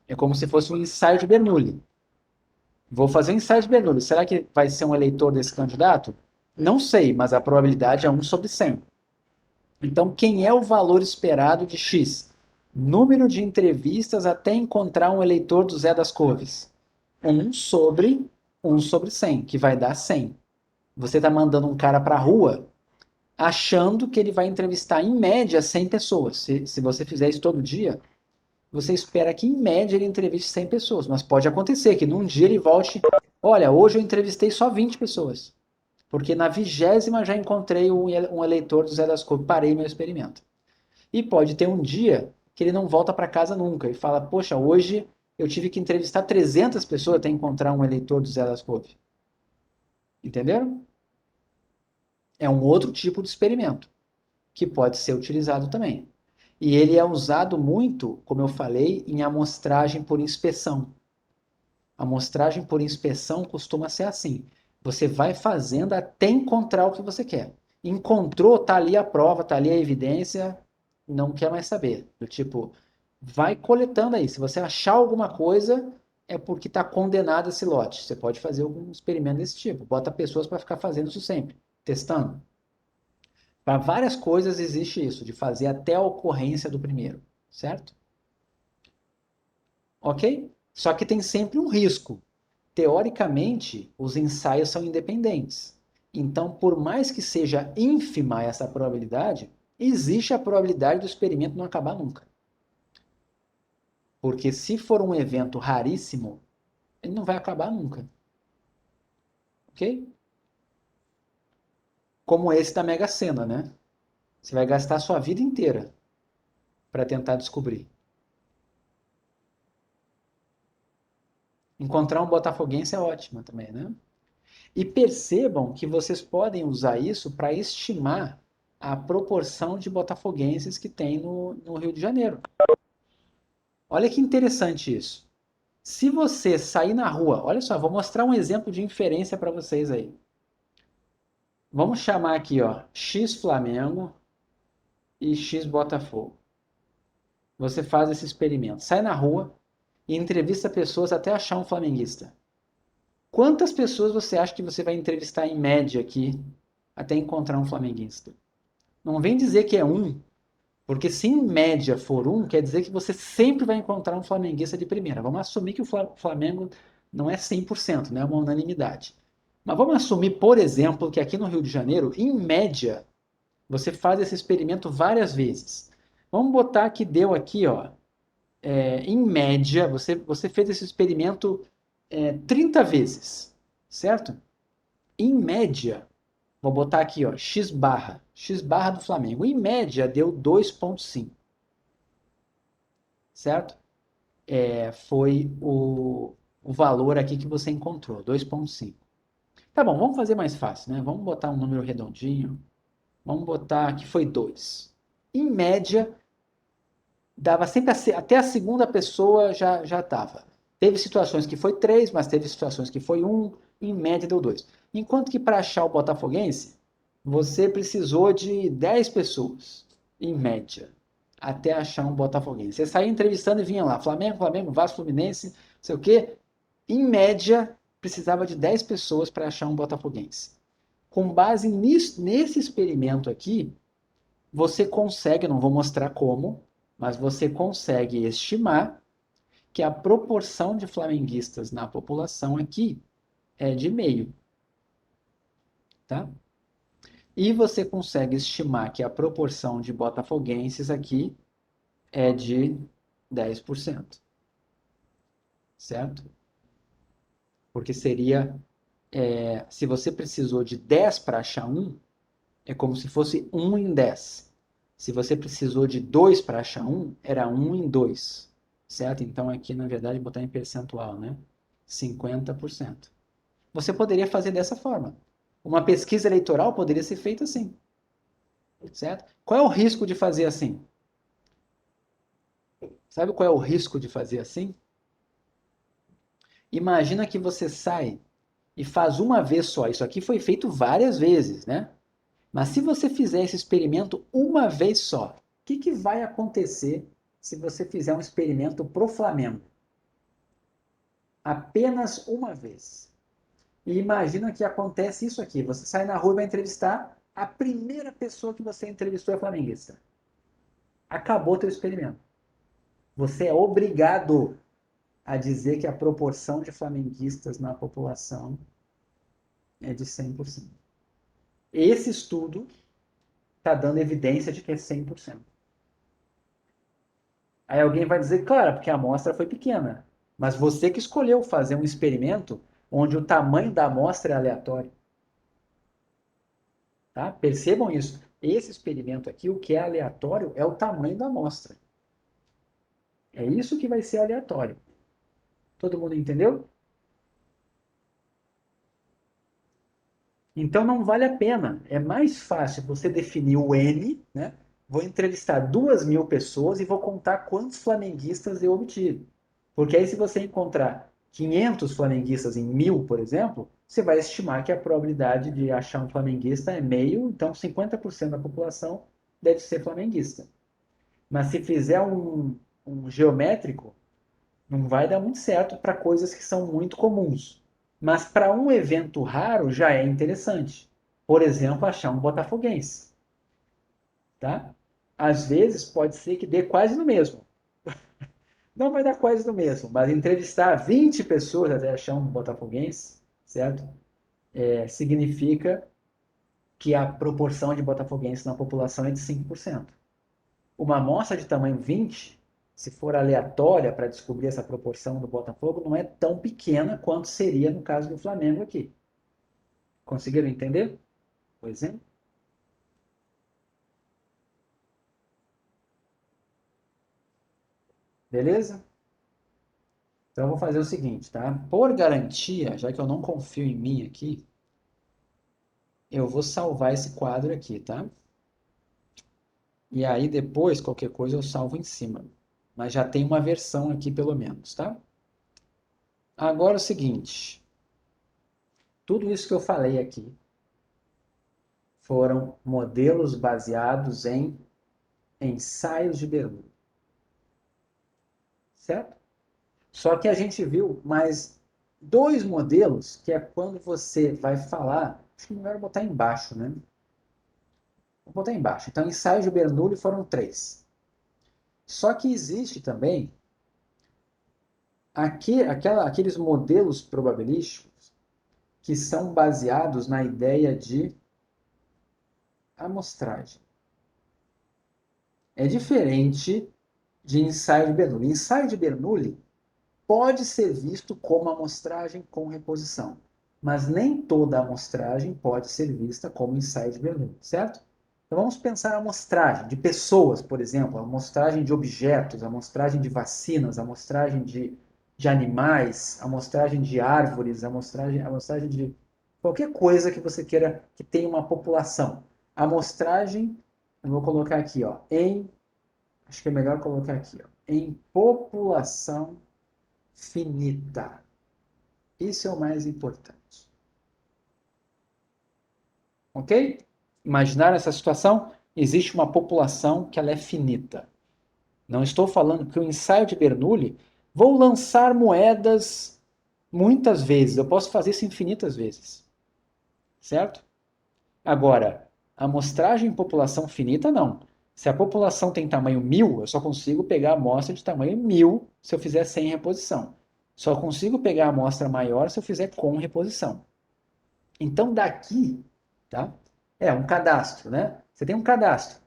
É como se fosse um ensaio de Bernoulli. Vou fazer um ensaio de Bernoulli. Será que vai ser um eleitor desse candidato? Não sei, mas a probabilidade é 1 sobre 100. Então, quem é o valor esperado de X? Número de entrevistas até encontrar um eleitor do Zé das Couves. 1 sobre 100, que vai dar 100. Você está mandando um cara para a rua achando que ele vai entrevistar, em média, 100 pessoas. Se você fizer isso todo dia, você espera que, em média, ele entreviste 100 pessoas. Mas pode acontecer que num dia ele volte, olha, hoje eu entrevistei só 20 pessoas. Porque na 20ª já encontrei um eleitor do Zé das Couve, parei meu experimento. E pode ter um dia que ele não volta para casa nunca e fala, poxa, hoje eu tive que entrevistar 300 pessoas até encontrar um eleitor do Zé das Couve. Entenderam? É um outro tipo de experimento que pode ser utilizado também. E ele é usado muito, como eu falei, em amostragem por inspeção. A amostragem por inspeção costuma ser assim. Você vai fazendo até encontrar o que você quer. Encontrou, tá ali a prova, tá ali a evidência, não quer mais saber. Do tipo, vai coletando aí. Se você achar alguma coisa, é porque está condenado esse lote. Você pode fazer algum experimento desse tipo. Bota pessoas para ficar fazendo isso sempre, testando. Para várias coisas existe isso, de fazer até a ocorrência do primeiro, certo? Ok? Só que tem sempre um risco. Teoricamente, os ensaios são independentes. Então, por mais que seja ínfima essa probabilidade, existe a probabilidade do experimento não acabar nunca. Porque se for um evento raríssimo, ele não vai acabar nunca. Ok? Como esse da Mega Sena, né? Você vai gastar a sua vida inteira para tentar descobrir. Encontrar um botafoguense é ótimo também, né? E percebam que vocês podem usar isso para estimar a proporção de botafoguenses que tem no Rio de Janeiro. Olha que interessante isso. Se você sair na rua, olha só, vou mostrar um exemplo de inferência para vocês aí. Vamos chamar aqui, ó, X Flamengo e X Botafogo. Você faz esse experimento. Sai na rua e entrevista pessoas até achar um flamenguista. Quantas pessoas você acha que você vai entrevistar em média aqui até encontrar um flamenguista? Não vem dizer que é um, Porque se em média for 1, quer dizer que você sempre vai encontrar um flamenguista de primeira. Vamos assumir que o Flamengo não é 100%, não é uma unanimidade. Mas vamos assumir, por exemplo, que aqui no Rio de Janeiro, em média, você faz esse experimento várias vezes. Vamos botar que deu aqui, ó, em média, você fez esse experimento 30 vezes, certo? Em média, vou botar aqui, ó, x barra do Flamengo. Em média, deu 2,5, certo? Foi o valor aqui que você encontrou, 2,5. Tá bom, vamos fazer mais fácil, né? Vamos botar um número redondinho. Vamos botar que foi 2. Em média, dava sempre até a segunda pessoa já estava. Teve situações que foi 3, mas teve situações que foi 1, em média deu 2. Enquanto que para achar o botafoguense, você precisou de 10 pessoas, em média, até achar um botafoguense. Você saía entrevistando e vinha lá, Flamengo, Flamengo, Vasco, Fluminense, não sei o quê. Em média, precisava de 10 pessoas para achar um botafoguense. Com base nesse experimento aqui, você consegue, não vou mostrar como, mas você consegue estimar que a proporção de flamenguistas na população aqui é de meio, tá? E você consegue estimar que a proporção de botafoguenses aqui é de 10%, certo? Porque seria, se você precisou de 10 para achar um, é como se fosse 1 em 10. Se você precisou de 2 para achar um, era 1 em 2, certo? Então aqui, na verdade, botar em percentual, né? 50%. Você poderia fazer dessa forma. Uma pesquisa eleitoral poderia ser feita assim, certo? Qual é o risco de fazer assim? Sabe qual é o risco de fazer assim? Imagina que você sai e faz uma vez só. Isso aqui foi feito várias vezes, né? Mas se você fizer esse experimento uma vez só, o que vai acontecer se você fizer um experimento pro Flamengo? Apenas uma vez. E imagina que acontece isso aqui. Você sai na rua e vai entrevistar, a primeira pessoa que você entrevistou é flamenguista. Acabou teu experimento. Você é obrigado a dizer que a proporção de flamenguistas na população é de 100%. Esse estudo está dando evidência de que é 100%. Aí alguém vai dizer, claro, porque a amostra foi pequena. Mas você que escolheu fazer um experimento onde o tamanho da amostra é aleatório. Tá? Percebam isso. Esse experimento aqui, o que é aleatório é o tamanho da amostra. É isso que vai ser aleatório. Todo mundo entendeu? Então não vale a pena. É mais fácil você definir o N, né? Vou entrevistar 2.000 pessoas e vou contar quantos flamenguistas eu obtive. Porque aí se você encontrar 500 flamenguistas em 1.000, por exemplo, você vai estimar que a probabilidade de achar um flamenguista é meio, então 50% da população deve ser flamenguista. Mas se fizer um geométrico, não vai dar muito certo para coisas que são muito comuns. Mas para um evento raro já é interessante. Por exemplo, achar um botafoguense. Tá? Às vezes pode ser que dê quase no mesmo. Não vai dar quase no mesmo, mas entrevistar 20 pessoas até achar um botafoguense, certo? Significa que a proporção de botafoguenses na população é de 5%. Uma amostra de tamanho 20, se for aleatória para descobrir essa proporção do Botafogo, não é tão pequena quanto seria no caso do Flamengo aqui. Conseguiram entender? Por exemplo? Beleza? Então eu vou fazer o seguinte, tá? Por garantia, já que eu não confio em mim aqui, eu vou salvar esse quadro aqui, tá? E aí depois, qualquer coisa, eu salvo em cima. Mas já tem uma versão aqui, pelo menos, tá? Agora é o seguinte. Tudo isso que eu falei aqui foram modelos baseados em ensaios de Bernoulli, certo? Só que a gente viu mais dois modelos, que é quando você vai falar, acho que melhor botar embaixo, né? Vou botar embaixo. Então, ensaios de Bernoulli foram 3. Só que existe também aqueles modelos probabilísticos que são baseados na ideia de amostragem. É diferente de ensaio de Bernoulli. Ensaio de Bernoulli pode ser visto como amostragem com reposição, mas nem toda amostragem pode ser vista como ensaio de Bernoulli, certo? Então vamos pensar a amostragem de pessoas, por exemplo, a amostragem de objetos, a amostragem de vacinas, a amostragem de animais, a amostragem de árvores, a amostragem de qualquer coisa que você queira que tenha uma população. A amostragem, eu vou colocar aqui, ó, acho que é melhor colocar aqui, ó, em população finita. Isso é o mais importante. Ok? Imaginar essa situação? Existe uma população que ela é finita. Não estou falando que o ensaio de Bernoulli, vou lançar moedas muitas vezes. Eu posso fazer isso infinitas vezes. Certo? Agora, a amostragem em população finita, não. Se a população tem tamanho 1000, eu só consigo pegar a amostra de tamanho 1000 se eu fizer sem reposição. Só consigo pegar a amostra maior se eu fizer com reposição. Então, daqui, tá? É um cadastro, né? Você tem um cadastro.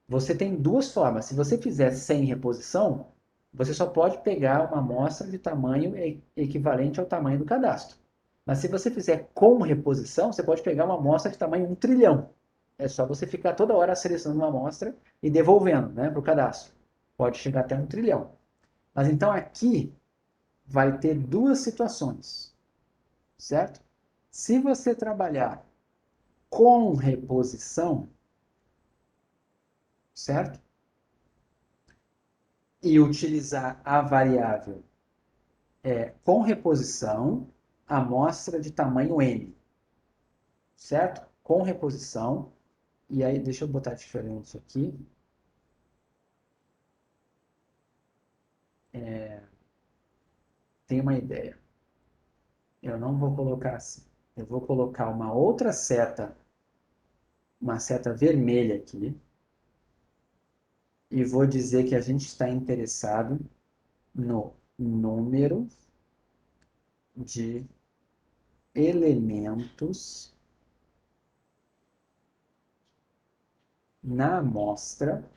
Você tem duas formas. Se você fizer sem reposição, você só pode pegar uma amostra de tamanho equivalente ao tamanho do cadastro. Mas se você fizer com reposição, você pode pegar uma amostra de tamanho 1 trilhão. É só você ficar toda hora selecionando uma amostra e devolvendo, né, para o cadastro. Pode chegar até 1 trilhão. Mas então aqui vai ter duas situações, certo? Se você trabalhar com reposição, certo? E utilizar a variável com reposição, amostra de tamanho n, certo? Com reposição, e aí deixa eu botar diferente aqui. Tem uma ideia. Eu não vou colocar assim. Eu vou colocar uma outra seta, uma seta vermelha aqui, e vou dizer que a gente está interessado no número de elementos na amostra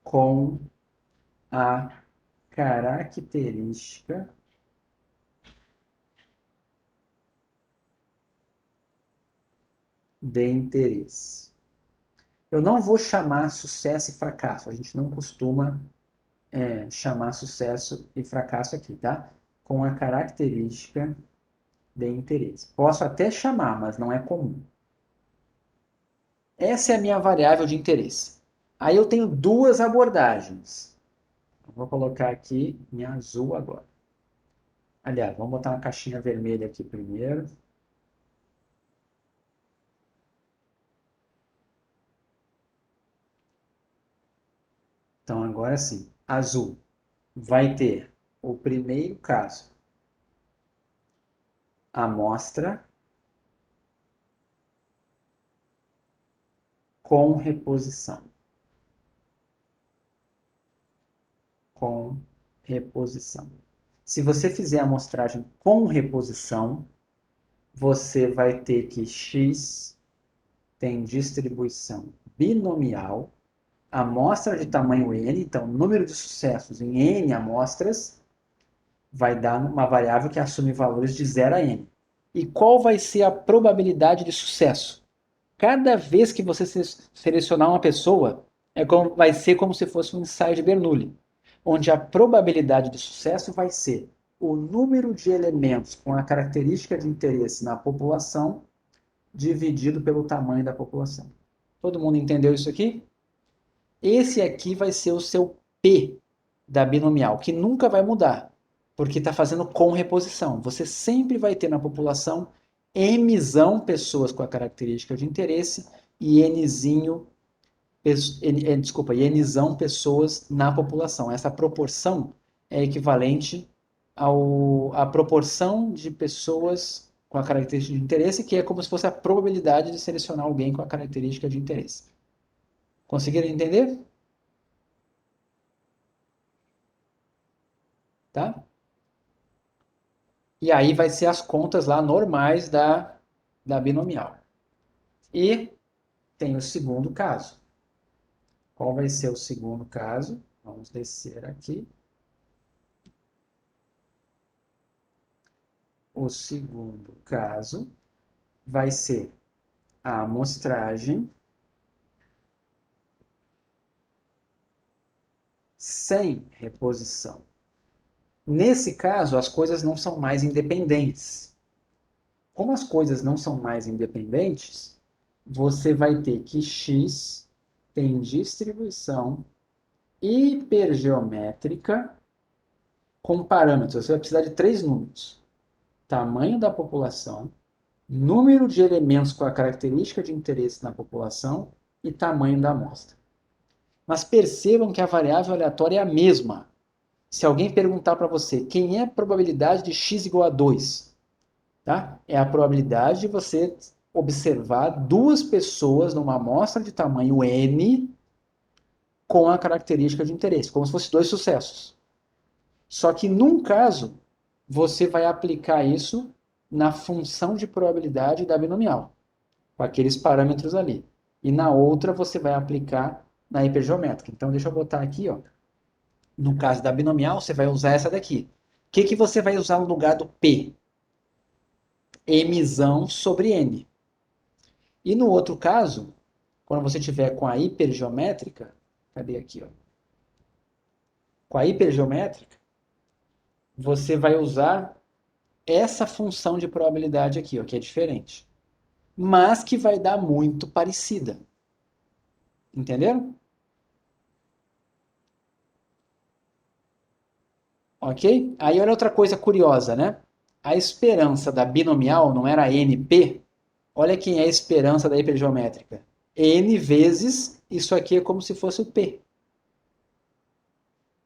com a característica de interesse. Eu não vou chamar sucesso e fracasso, a gente não costuma chamar sucesso e fracasso aqui, tá? Com a característica de interesse. Posso até chamar, mas não é comum. Essa é a minha variável de interesse. Aí eu tenho duas abordagens. Vou colocar aqui em azul agora. Aliás, vamos botar uma caixinha vermelha aqui primeiro. Então, agora sim, azul vai ter o primeiro caso, amostra com reposição. Com reposição. Se você fizer a amostragem com reposição, você vai ter que X tem distribuição binomial, amostra de tamanho n, então número de sucessos em n amostras, vai dar uma variável que assume valores de 0 a n. E qual vai ser a probabilidade de sucesso? Cada vez que você selecionar uma pessoa, vai ser como se fosse um ensaio de Bernoulli, onde a probabilidade de sucesso vai ser o número de elementos com a característica de interesse na população dividido pelo tamanho da população. Todo mundo entendeu isso aqui? Esse aqui vai ser o seu P da binomial, que nunca vai mudar, porque está fazendo com reposição. Você sempre vai ter na população Mzão pessoas com a característica de interesse e Nzão pessoas na população. Essa proporção é equivalente à proporção de pessoas com a característica de interesse, que é como se fosse a probabilidade de selecionar alguém com a característica de interesse. Conseguiram entender? Tá? E aí vai ser as contas lá normais da binomial. E tem o segundo caso. Qual vai ser o segundo caso? Vamos descer aqui. O segundo caso vai ser a amostragem sem reposição. Nesse caso, as coisas não são mais independentes. Como as coisas não são mais independentes, você vai ter que x tem distribuição hipergeométrica com parâmetros. Você vai precisar de 3 números: tamanho da população, número de elementos com a característica de interesse na população e tamanho da amostra. Mas percebam que a variável aleatória é a mesma. Se alguém perguntar para você quem é a probabilidade de x igual a 2, tá? É a probabilidade de você observar 2 pessoas numa amostra de tamanho n com a característica de interesse, como se fossem 2 sucessos. Só que num caso, você vai aplicar isso na função de probabilidade da binomial, com aqueles parâmetros ali. E na outra, você vai aplicar na hipergeométrica. Então, deixa eu botar aqui, ó. No caso da binomial, você vai usar essa daqui. O que você vai usar no lugar do P? Mzão sobre N. E no outro caso, quando você tiver com a hipergeométrica, cadê aqui, ó? Com a hipergeométrica, você vai usar essa função de probabilidade aqui, ó, que é diferente, mas que vai dar muito parecida. Entenderam? Ok? Aí olha outra coisa curiosa, né? A esperança da binomial não era NP? Olha quem é a esperança da hipergeométrica. N vezes isso aqui é como se fosse o P.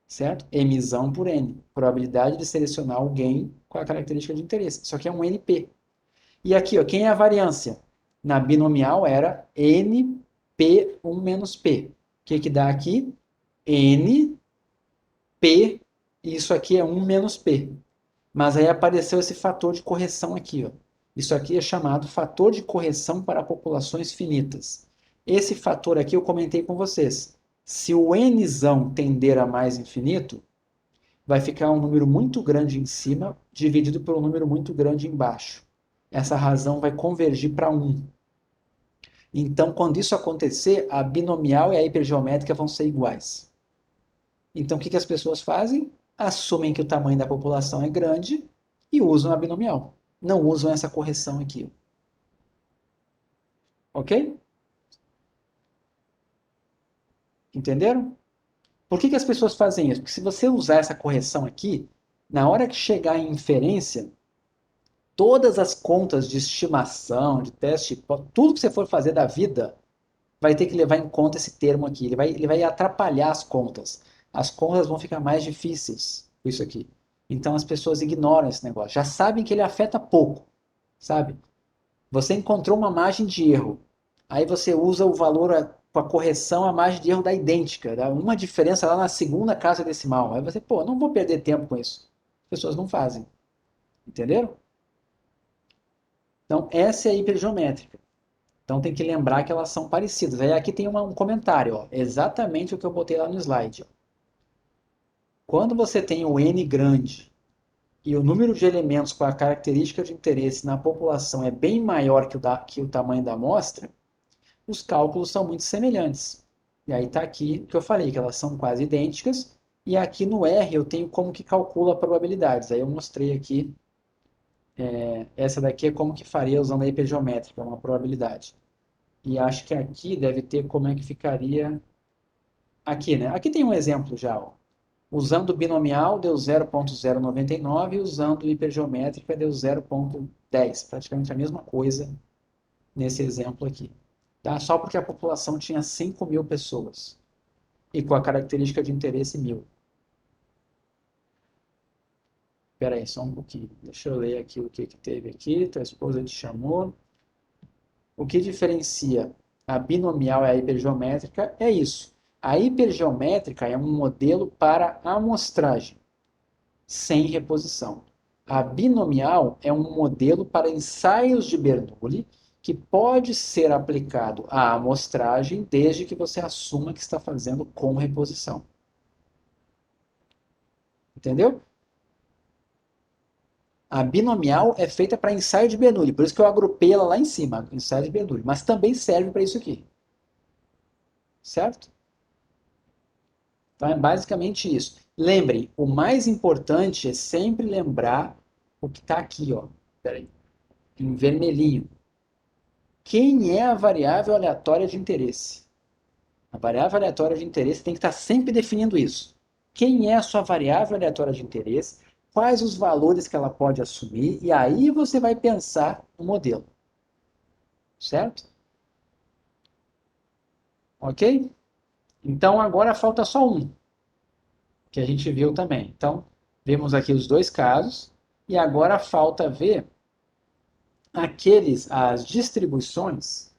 Certo? Mzão por N. Probabilidade de selecionar alguém com a característica de interesse. Isso aqui é um NP. E aqui, ó, quem é a variância? Na binomial era NP1 menos P. O que dá aqui? NP, isso aqui é 1 menos P. Mas aí apareceu esse fator de correção aqui, ó. Isso aqui é chamado fator de correção para populações finitas. Esse fator aqui eu comentei com vocês. Se o nzão tender a mais infinito, vai ficar um número muito grande em cima, dividido por um número muito grande embaixo. Essa razão vai convergir para 1. Então, quando isso acontecer, a binomial e a hipergeométrica vão ser iguais. Então, o que as pessoas fazem? Assumem que o tamanho da população é grande e usam a binomial. Não usam essa correção aqui. Ok? Entenderam? Por que as pessoas fazem isso? Porque se você usar essa correção aqui, na hora que chegar em inferência, todas as contas de estimação, de teste, tudo que você for fazer da vida, vai ter que levar em conta esse termo aqui. Ele vai atrapalhar as contas. As contas vão ficar mais difíceis com isso aqui. Então as pessoas ignoram esse negócio. Já sabem que ele afeta pouco, sabe? Você encontrou uma margem de erro. Aí você usa o valor com a correção, a margem de erro dá idêntica. Dá uma diferença lá na segunda casa decimal. Aí você, pô, não vou perder tempo com isso. As pessoas não fazem. Entenderam? Então, essa é a hipergeométrica. Então, tem que lembrar que elas são parecidas. Aí aqui tem um comentário, ó, exatamente o que eu botei lá no slide. Ó. Quando você tem o N grande e o número de elementos com a característica de interesse na população é bem maior que o tamanho da amostra, os cálculos são muito semelhantes. E aí está aqui o que eu falei, que elas são quase idênticas. E aqui no R eu tenho como que calcula probabilidades. Aí eu mostrei aqui, essa daqui é como que faria usando a hipergeométrica, uma probabilidade. E acho que aqui deve ter como é que ficaria aqui, né? Aqui tem um exemplo já, ó. Usando binomial deu 0,099 e usando hipergeométrica deu 0,10. Praticamente a mesma coisa nesse exemplo aqui. Tá? Só porque a população tinha 5.000 pessoas e com a característica de interesse 1.000. Espera aí, só um pouquinho. Deixa eu ler aqui o que teve aqui. Tua esposa te chamou. O que diferencia a binomial e a hipergeométrica é isso. A hipergeométrica é um modelo para amostragem, sem reposição. A binomial é um modelo para ensaios de Bernoulli que pode ser aplicado à amostragem desde que você assuma que está fazendo com reposição. Entendeu? A binomial é feita para ensaio de Bernoulli, por isso que eu agrupei ela lá em cima, ensaio de Bernoulli, mas também serve para isso aqui. Certo? Então é basicamente isso. Lembrem, o mais importante é sempre lembrar o que está aqui, ó. Peraí, em vermelhinho. Quem é a variável aleatória de interesse? A variável aleatória de interesse tem que estar sempre definindo isso. Quem é a sua variável aleatória de interesse? Quais os valores que ela pode assumir? E aí você vai pensar no modelo. Certo? Ok? Então agora falta só um, que a gente viu também. Então, vemos aqui os dois casos, e agora falta ver as distribuições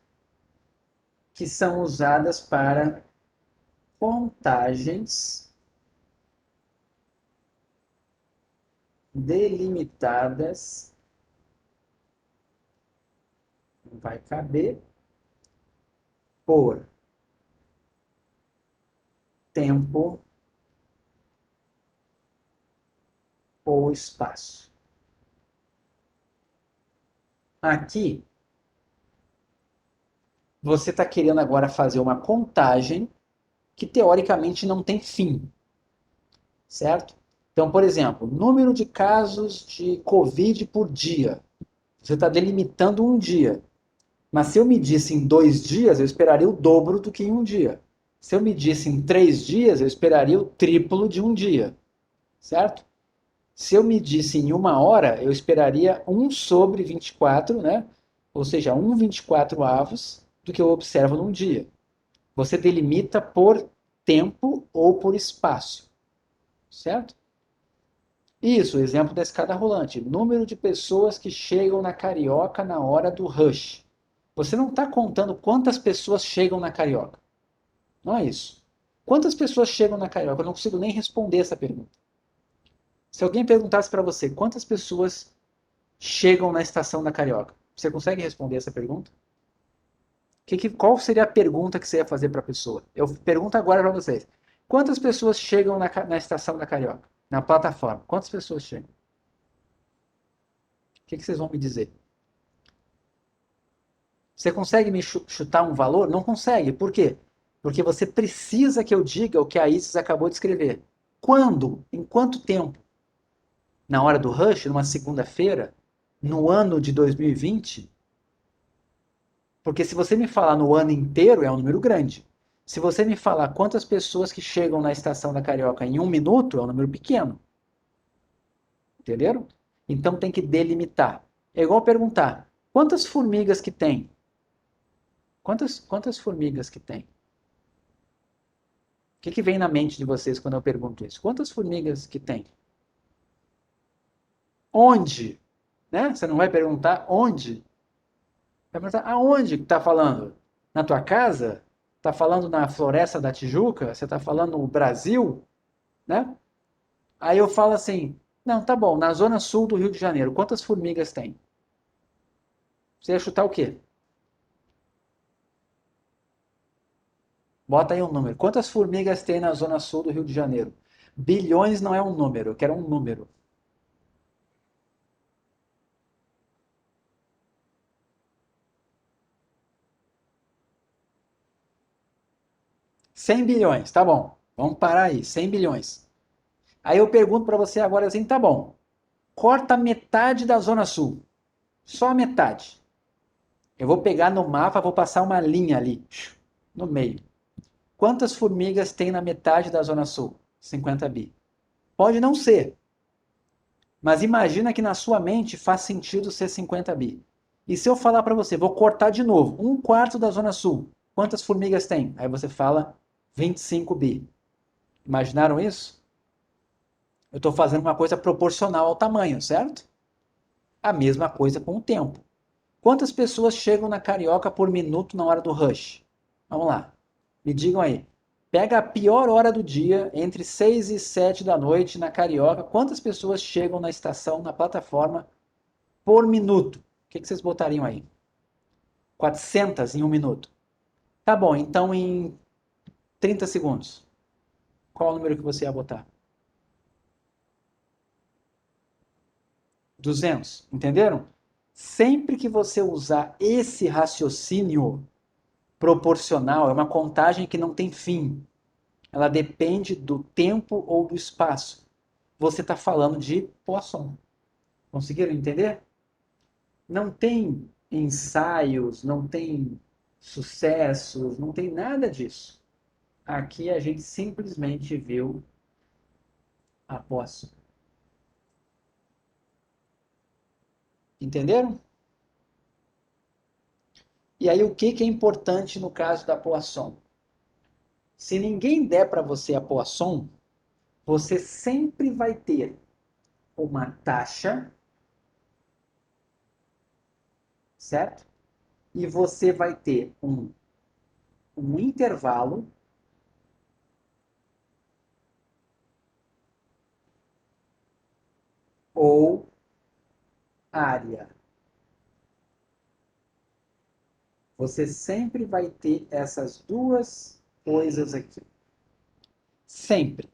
que são usadas para contagens delimitadas, não vai caber, por tempo ou espaço. Aqui, você está querendo agora fazer uma contagem que teoricamente não tem fim, certo? Então, por exemplo, número de casos de Covid por dia. Você está delimitando um dia. Mas se eu medisse em 2 dias, eu esperaria o dobro do que em um dia. Se eu medisse em 3 dias, eu esperaria o triplo de um dia. Certo? Se eu medisse em 1 hora, eu esperaria 1 sobre 24, né? Ou seja, 1/24 avos do que eu observo num dia. Você delimita por tempo ou por espaço. Certo? Isso, o exemplo da escada rolante. Número de pessoas que chegam na Carioca na hora do rush. Você não está contando quantas pessoas chegam na Carioca. Não é isso. Quantas pessoas chegam na Carioca? Eu não consigo nem responder essa pergunta. Se alguém perguntasse para você quantas pessoas chegam na estação da Carioca, você consegue responder essa pergunta? Qual seria a pergunta que você ia fazer para a pessoa? Eu pergunto agora para vocês. Quantas pessoas chegam na estação da Carioca? Na plataforma. Quantas pessoas chegam? O que vocês vão me dizer? Você consegue me chutar um valor? Não consegue. Por quê? Porque você precisa que eu diga o que a Isis acabou de escrever. Quando? Em quanto tempo? Na hora do rush, numa segunda-feira? No ano de 2020? Porque se você me falar no ano inteiro, é um número grande. Se você me falar quantas pessoas que chegam na estação da Carioca em 1 minuto, é um número pequeno. Entenderam? Então tem que delimitar. É igual perguntar, quantas formigas que tem? Quantas formigas que tem? O que vem na mente de vocês quando eu pergunto isso? Quantas formigas que tem? Onde? Né? Você não vai perguntar onde? Vai perguntar aonde que está falando? Na tua casa? Está falando na Floresta da Tijuca? Você está falando no Brasil? Né? Aí eu falo assim, não, tá bom, na zona sul do Rio de Janeiro, quantas formigas tem? Você ia chutar o quê? Bota aí um número. Quantas formigas tem na zona sul do Rio de Janeiro? Bilhões não é um número, eu quero um número. 100 bilhões, tá bom. Vamos parar aí, 100 bilhões. Aí eu pergunto para você agora assim, tá bom. Corta metade da zona sul. Só a metade. Eu vou pegar no mapa, vou passar uma linha ali, no meio. Quantas formigas tem na metade da zona sul? 50 bi. Pode não ser, mas imagina que na sua mente faz sentido ser 50 bi. E se eu falar para você, vou cortar de novo, 1/4 da zona sul, quantas formigas tem? Aí você fala 25 bi. Imaginaram isso? Eu estou fazendo uma coisa proporcional ao tamanho, certo? A mesma coisa com o tempo. Quantas pessoas chegam na Carioca por minuto na hora do rush? Vamos lá. Me digam aí. Pega a pior hora do dia, entre 6 e 7 da noite na Carioca. Quantas pessoas chegam na estação, na plataforma, por minuto? O que vocês botariam aí? 400 em um minuto. Tá bom, então em 30 segundos. Qual o número que você ia botar? 200. Entenderam? Sempre que você usar esse raciocínio proporcional, é uma contagem que não tem fim. Ela depende do tempo ou do espaço. Você está falando de Poisson. Conseguiram entender? Não tem ensaios, não tem sucessos, não tem nada disso. Aqui a gente simplesmente viu a Poisson. Entenderam? E aí o que é importante no caso da Poisson? Se ninguém der para você a Poisson, você sempre vai ter uma taxa, certo? E você vai ter um intervalo ou área. Você sempre vai ter essas duas coisas aqui. Sempre.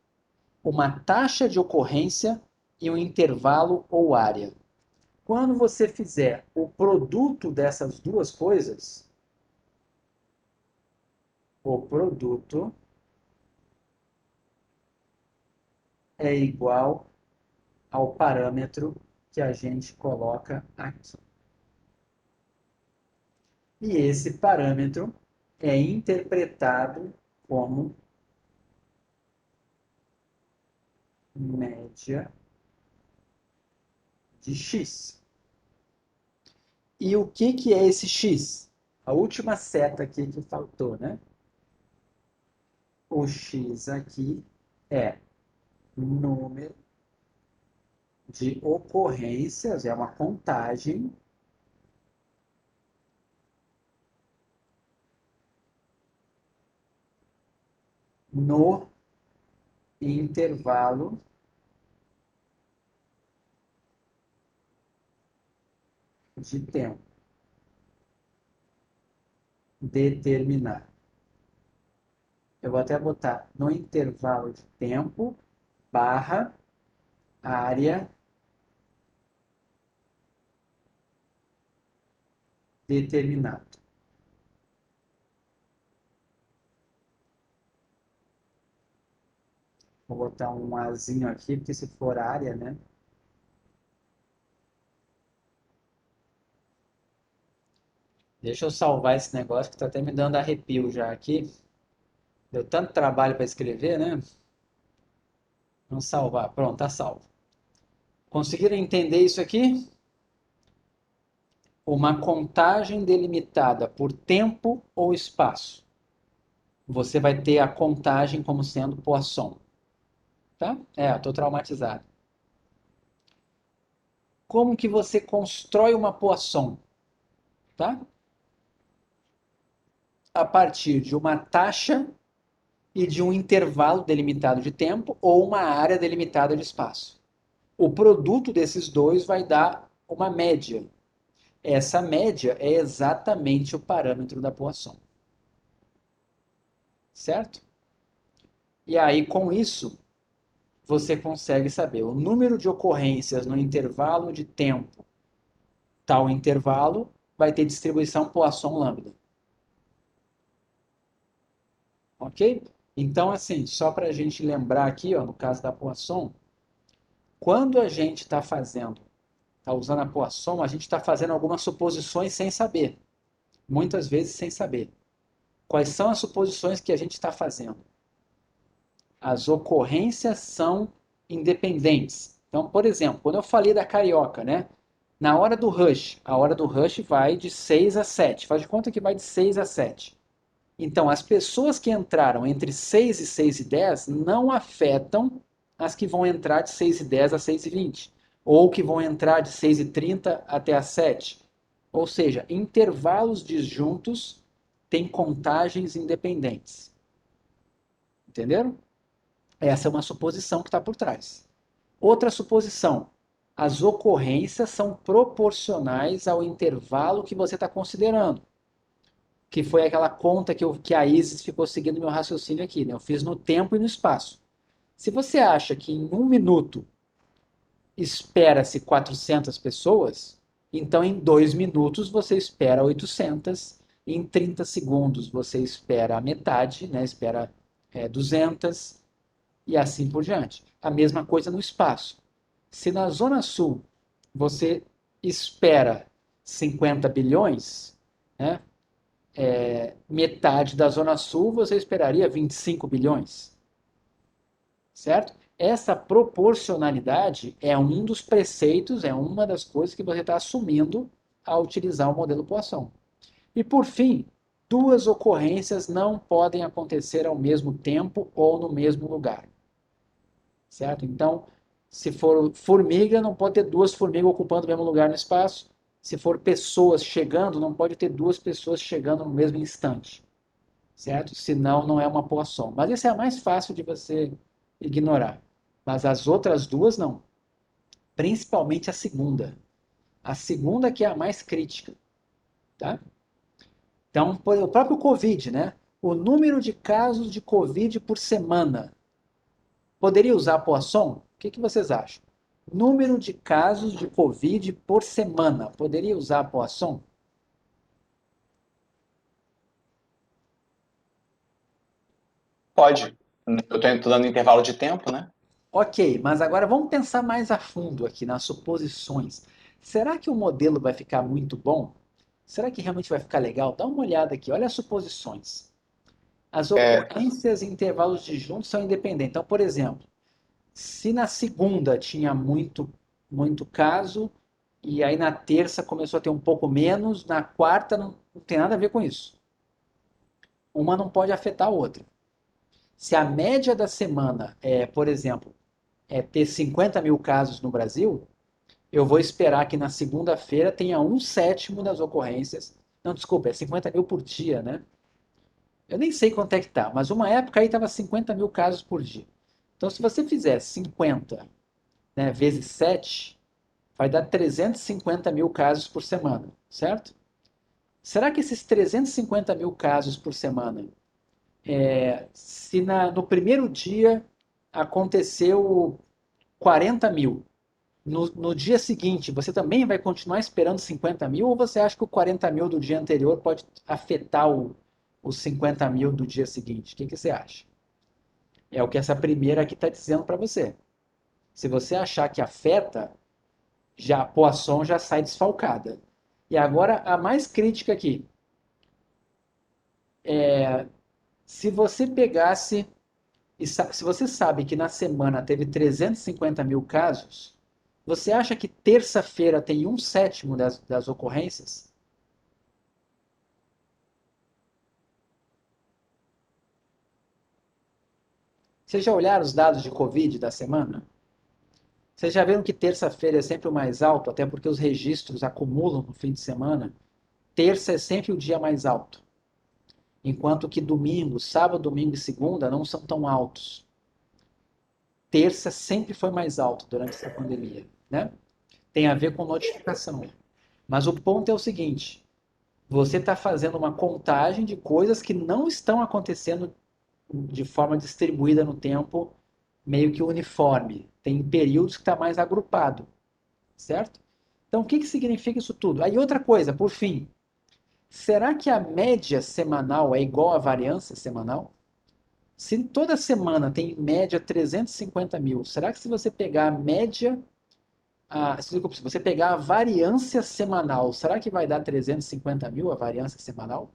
Uma taxa de ocorrência e um intervalo ou área. Quando você fizer o produto dessas duas coisas, o produto é igual ao parâmetro que a gente coloca aqui. E esse parâmetro é interpretado como média de x. E o que é esse x? A última seta aqui que faltou, né? O x aqui é número de ocorrências, é uma contagem no intervalo de tempo determinado. Eu vou até botar no intervalo de tempo barra área determinado. Vou botar um azinho aqui, porque se for área, né? Deixa eu salvar esse negócio que está até me dando arrepio já aqui. Deu tanto trabalho para escrever, né? Vamos salvar. Pronto, tá salvo. Conseguiram entender isso aqui? Uma contagem delimitada por tempo ou espaço. Você vai ter a contagem como sendo Poisson. Tá? Estou traumatizado. Como que você constrói uma Poisson? Tá? A partir de uma taxa e de um intervalo delimitado de tempo ou uma área delimitada de espaço. O produto desses dois vai dar uma média. Essa média é exatamente o parâmetro da Poisson. Certo? E aí, com isso, você consegue saber o número de ocorrências no intervalo de tempo. Tal intervalo vai ter distribuição Poisson lambda. Ok? Então, assim, só para a gente lembrar aqui, ó, no caso da Poisson, quando a gente está usando a Poisson, a gente está fazendo algumas suposições sem saber. Muitas vezes sem saber. Quais são as suposições que a gente está fazendo? As ocorrências são independentes. Então, por exemplo, quando eu falei da Carioca, né? Na hora do rush, a hora do rush vai de 6 a 7. Faz de conta que vai de 6 a 7. Então, as pessoas que entraram entre 6 e 10 não afetam as que vão entrar de 6h10 a 6h20, ou que vão entrar de 6h30 até as 7. Ou seja, intervalos disjuntos têm contagens independentes. Entenderam? Essa é uma suposição que está por trás. Outra suposição: as ocorrências são proporcionais ao intervalo que você está considerando. Que foi aquela conta que a Isis ficou seguindo meu raciocínio aqui. Né? Eu fiz no tempo e no espaço. Se você acha que em 1 minuto espera-se 400 pessoas, então em 2 minutos você espera 800, em 30 segundos você espera a metade, né? Espera 200 e assim por diante. A mesma coisa no espaço. Se na Zona Sul você espera 50 bilhões, né? Metade da Zona Sul você esperaria 25 bilhões, certo? Essa proporcionalidade é um dos preceitos, é uma das coisas que você está assumindo ao utilizar o modelo Poisson. E por fim, duas ocorrências não podem acontecer ao mesmo tempo ou no mesmo lugar, certo? Então, se for formiga, não pode ter duas formigas ocupando o mesmo lugar no espaço. Se for pessoas chegando, não pode ter duas pessoas chegando no mesmo instante, certo? Senão não é uma Poisson. Mas essa é a mais fácil de você ignorar. Mas as outras duas não. Principalmente a segunda. A segunda que é a mais crítica, tá? Então, o próprio Covid, né? O número de casos de Covid por semana. Poderia usar Poisson? O que vocês acham? Número de casos de Covid por semana. Poderia usar Poisson? Pode. Eu estou dando intervalo de tempo, né? Ok, mas agora vamos pensar mais a fundo aqui nas suposições. Será que o modelo vai ficar muito bom? Será que realmente vai ficar legal? Dá uma olhada aqui, olha as suposições. As É, ocorrências em intervalos disjuntos são independentes. Então, por exemplo, se na segunda tinha muito caso, e aí na terça começou a ter um pouco menos, na quarta não tem nada a ver com isso. Uma não pode afetar a outra. Se a média da semana é, por exemplo, ter 50 mil casos no Brasil, eu vou esperar que na segunda-feira tenha 1/7 das ocorrências. Não, desculpa, é 50 mil por dia, né? Eu nem sei quanto é que tá, mas uma época aí estava 50 mil casos por dia. Então, se você fizer 50, né, vezes 7, vai dar 350 mil casos por semana, certo? Será que esses 350 mil casos por semana, se no primeiro dia aconteceu 40 mil, no dia seguinte, você também vai continuar esperando 50 mil ou você acha que o 40 mil do dia anterior pode afetar os 50 mil do dia seguinte? O que você acha? É o que essa primeira aqui está dizendo para você. Se você achar que afeta, já a Poisson já sai desfalcada. E agora a mais crítica aqui. Se você pegasse, se você sabe que na semana teve 350 mil casos, você acha que terça-feira tem 1/7 das ocorrências? Vocês já olharam os dados de Covid da semana? Vocês já viram que terça-feira é sempre o mais alto, até porque os registros acumulam no fim de semana? Terça é sempre o dia mais alto, enquanto que domingo, sábado, domingo e segunda não são tão altos. Terça sempre foi mais alto durante essa pandemia, né? Tem a ver com notificação. Mas o ponto é o seguinte: você está fazendo uma contagem de coisas que não estão acontecendo de forma distribuída no tempo, meio que uniforme. Tem períodos que está mais agrupado, certo? Então, o que significa isso tudo? Aí, outra coisa, por fim, será que a média semanal é igual à variância semanal? Se toda semana tem em média 350 mil, será que se você pegar a média, se você pegar a variância semanal, será que vai dar 350 mil a variância semanal?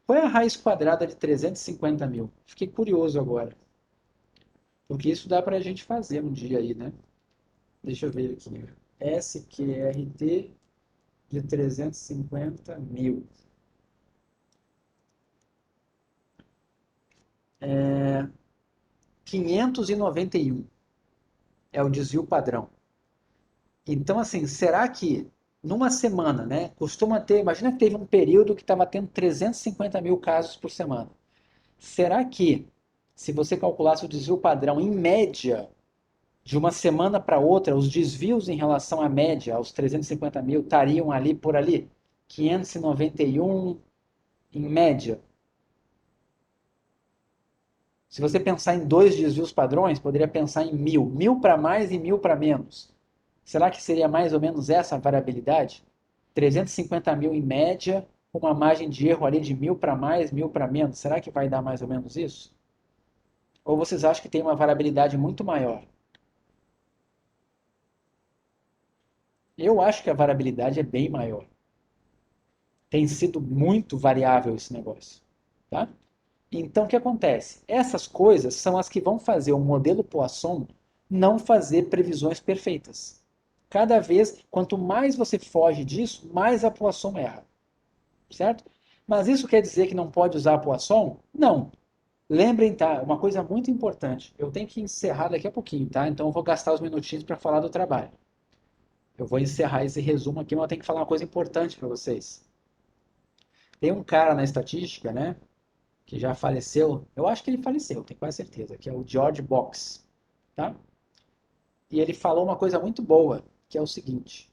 Qual é a raiz quadrada de 350 mil? Fiquei curioso agora. Porque isso dá para a gente fazer um dia aí, né? Deixa eu ver aqui. SQRT de 350 mil. O 591 é o desvio padrão. Então, assim, será que numa semana, né, costuma ter, imagina que teve um período que estava tendo 350 mil casos por semana. Será que, se você calculasse o desvio padrão em média, de uma semana para outra, os desvios em relação à média, aos 350 mil, estariam ali por ali? 591 em média. Se você pensar em dois desvios padrões, poderia pensar em 1.000. 1.000 para mais e 1.000 para menos. Será que seria mais ou menos essa a variabilidade? 350 mil em média, com uma margem de erro ali de 1.000 para mais, 1.000 para menos. Será que vai dar mais ou menos isso? Ou vocês acham que tem uma variabilidade muito maior? Eu acho que a variabilidade é bem maior. Tem sido muito variável esse negócio, tá? Então, o que acontece? Essas coisas são as que vão fazer o modelo Poisson não fazer previsões perfeitas. Cada vez, quanto mais você foge disso, mais a Poisson erra, certo? Mas isso quer dizer que não pode usar a Poisson? Não. Lembrem, tá? Uma coisa muito importante. Eu tenho que encerrar daqui a pouquinho, tá? Então eu vou gastar os minutinhos para falar do trabalho. Eu vou encerrar esse resumo aqui, mas eu tenho que falar uma coisa importante para vocês. Tem um cara na estatística, né? Que já faleceu, eu acho que ele faleceu, tenho quase certeza, que é o George Box, tá? E ele falou uma coisa muito boa, que é o seguinte: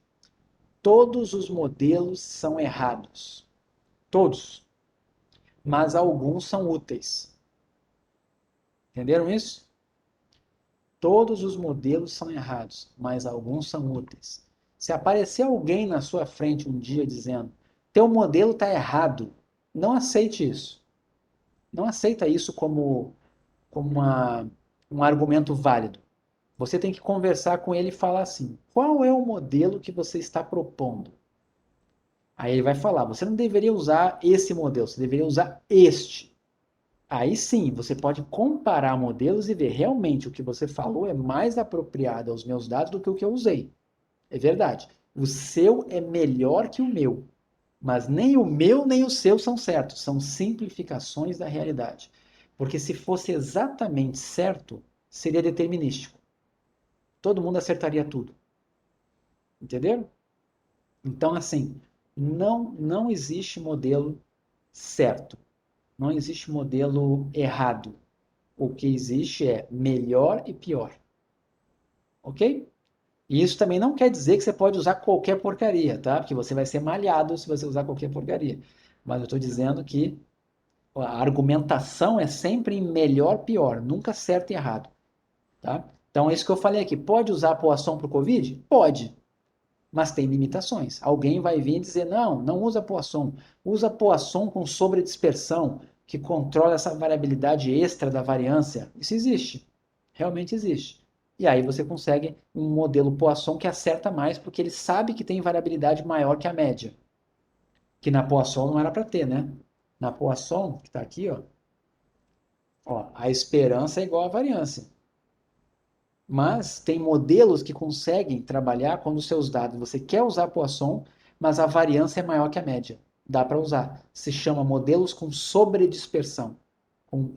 todos os modelos são errados, todos, mas alguns são úteis. Entenderam isso? Todos os modelos são errados, mas alguns são úteis. Se aparecer alguém na sua frente um dia dizendo, teu modelo está errado, não aceite isso. Não aceita isso como um argumento válido. Você tem que conversar com ele e falar assim: qual é o modelo que você está propondo? Aí ele vai falar: você não deveria usar esse modelo, você deveria usar este. Aí sim, você pode comparar modelos e ver realmente o que você falou é mais apropriado aos meus dados do que o que eu usei. É verdade. O seu é melhor que o meu, mas nem o meu nem o seu são certos, são simplificações da realidade. Porque se fosse exatamente certo, seria determinístico. Todo mundo acertaria tudo. Entenderam? Então, assim, não existe modelo certo. Não existe modelo errado. O que existe é melhor e pior. Ok? E isso também não quer dizer que você pode usar qualquer porcaria, tá? Porque você vai ser malhado se você usar qualquer porcaria. Mas eu estou dizendo que a argumentação é sempre em melhor, pior, nunca certo e errado, tá? Então é isso que eu falei aqui. Pode usar a Poisson para o Covid? Pode, mas tem limitações. Alguém vai vir e dizer, não usa Poisson. Usa Poisson com sobredispersão, que controla essa variabilidade extra da variância. Isso existe, realmente existe. E aí você consegue um modelo Poisson que acerta mais, porque ele sabe que tem variabilidade maior que a média. Que na Poisson não era para ter, né? Na Poisson, que está aqui, ó, a esperança é igual à variância. Mas tem modelos que conseguem trabalhar quando os seus dados, você quer usar Poisson, mas a variância é maior que a média. Dá para usar. Se chama modelos com sobredispersão.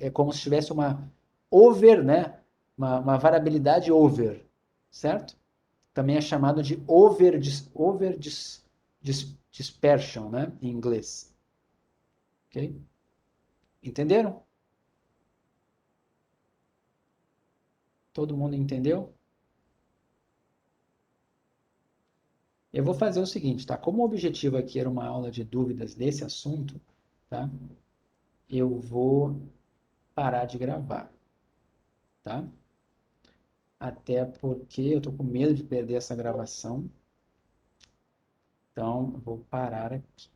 É como se tivesse uma over, né? Uma variabilidade over, certo? Também é chamado de dispersion, né? Em inglês. Ok? Entenderam? Todo mundo entendeu? Eu vou fazer o seguinte, tá? Como o objetivo aqui era uma aula de dúvidas desse assunto, tá? Eu vou parar de gravar, tá? Até porque eu tô com medo de perder essa gravação. Então, eu vou parar aqui.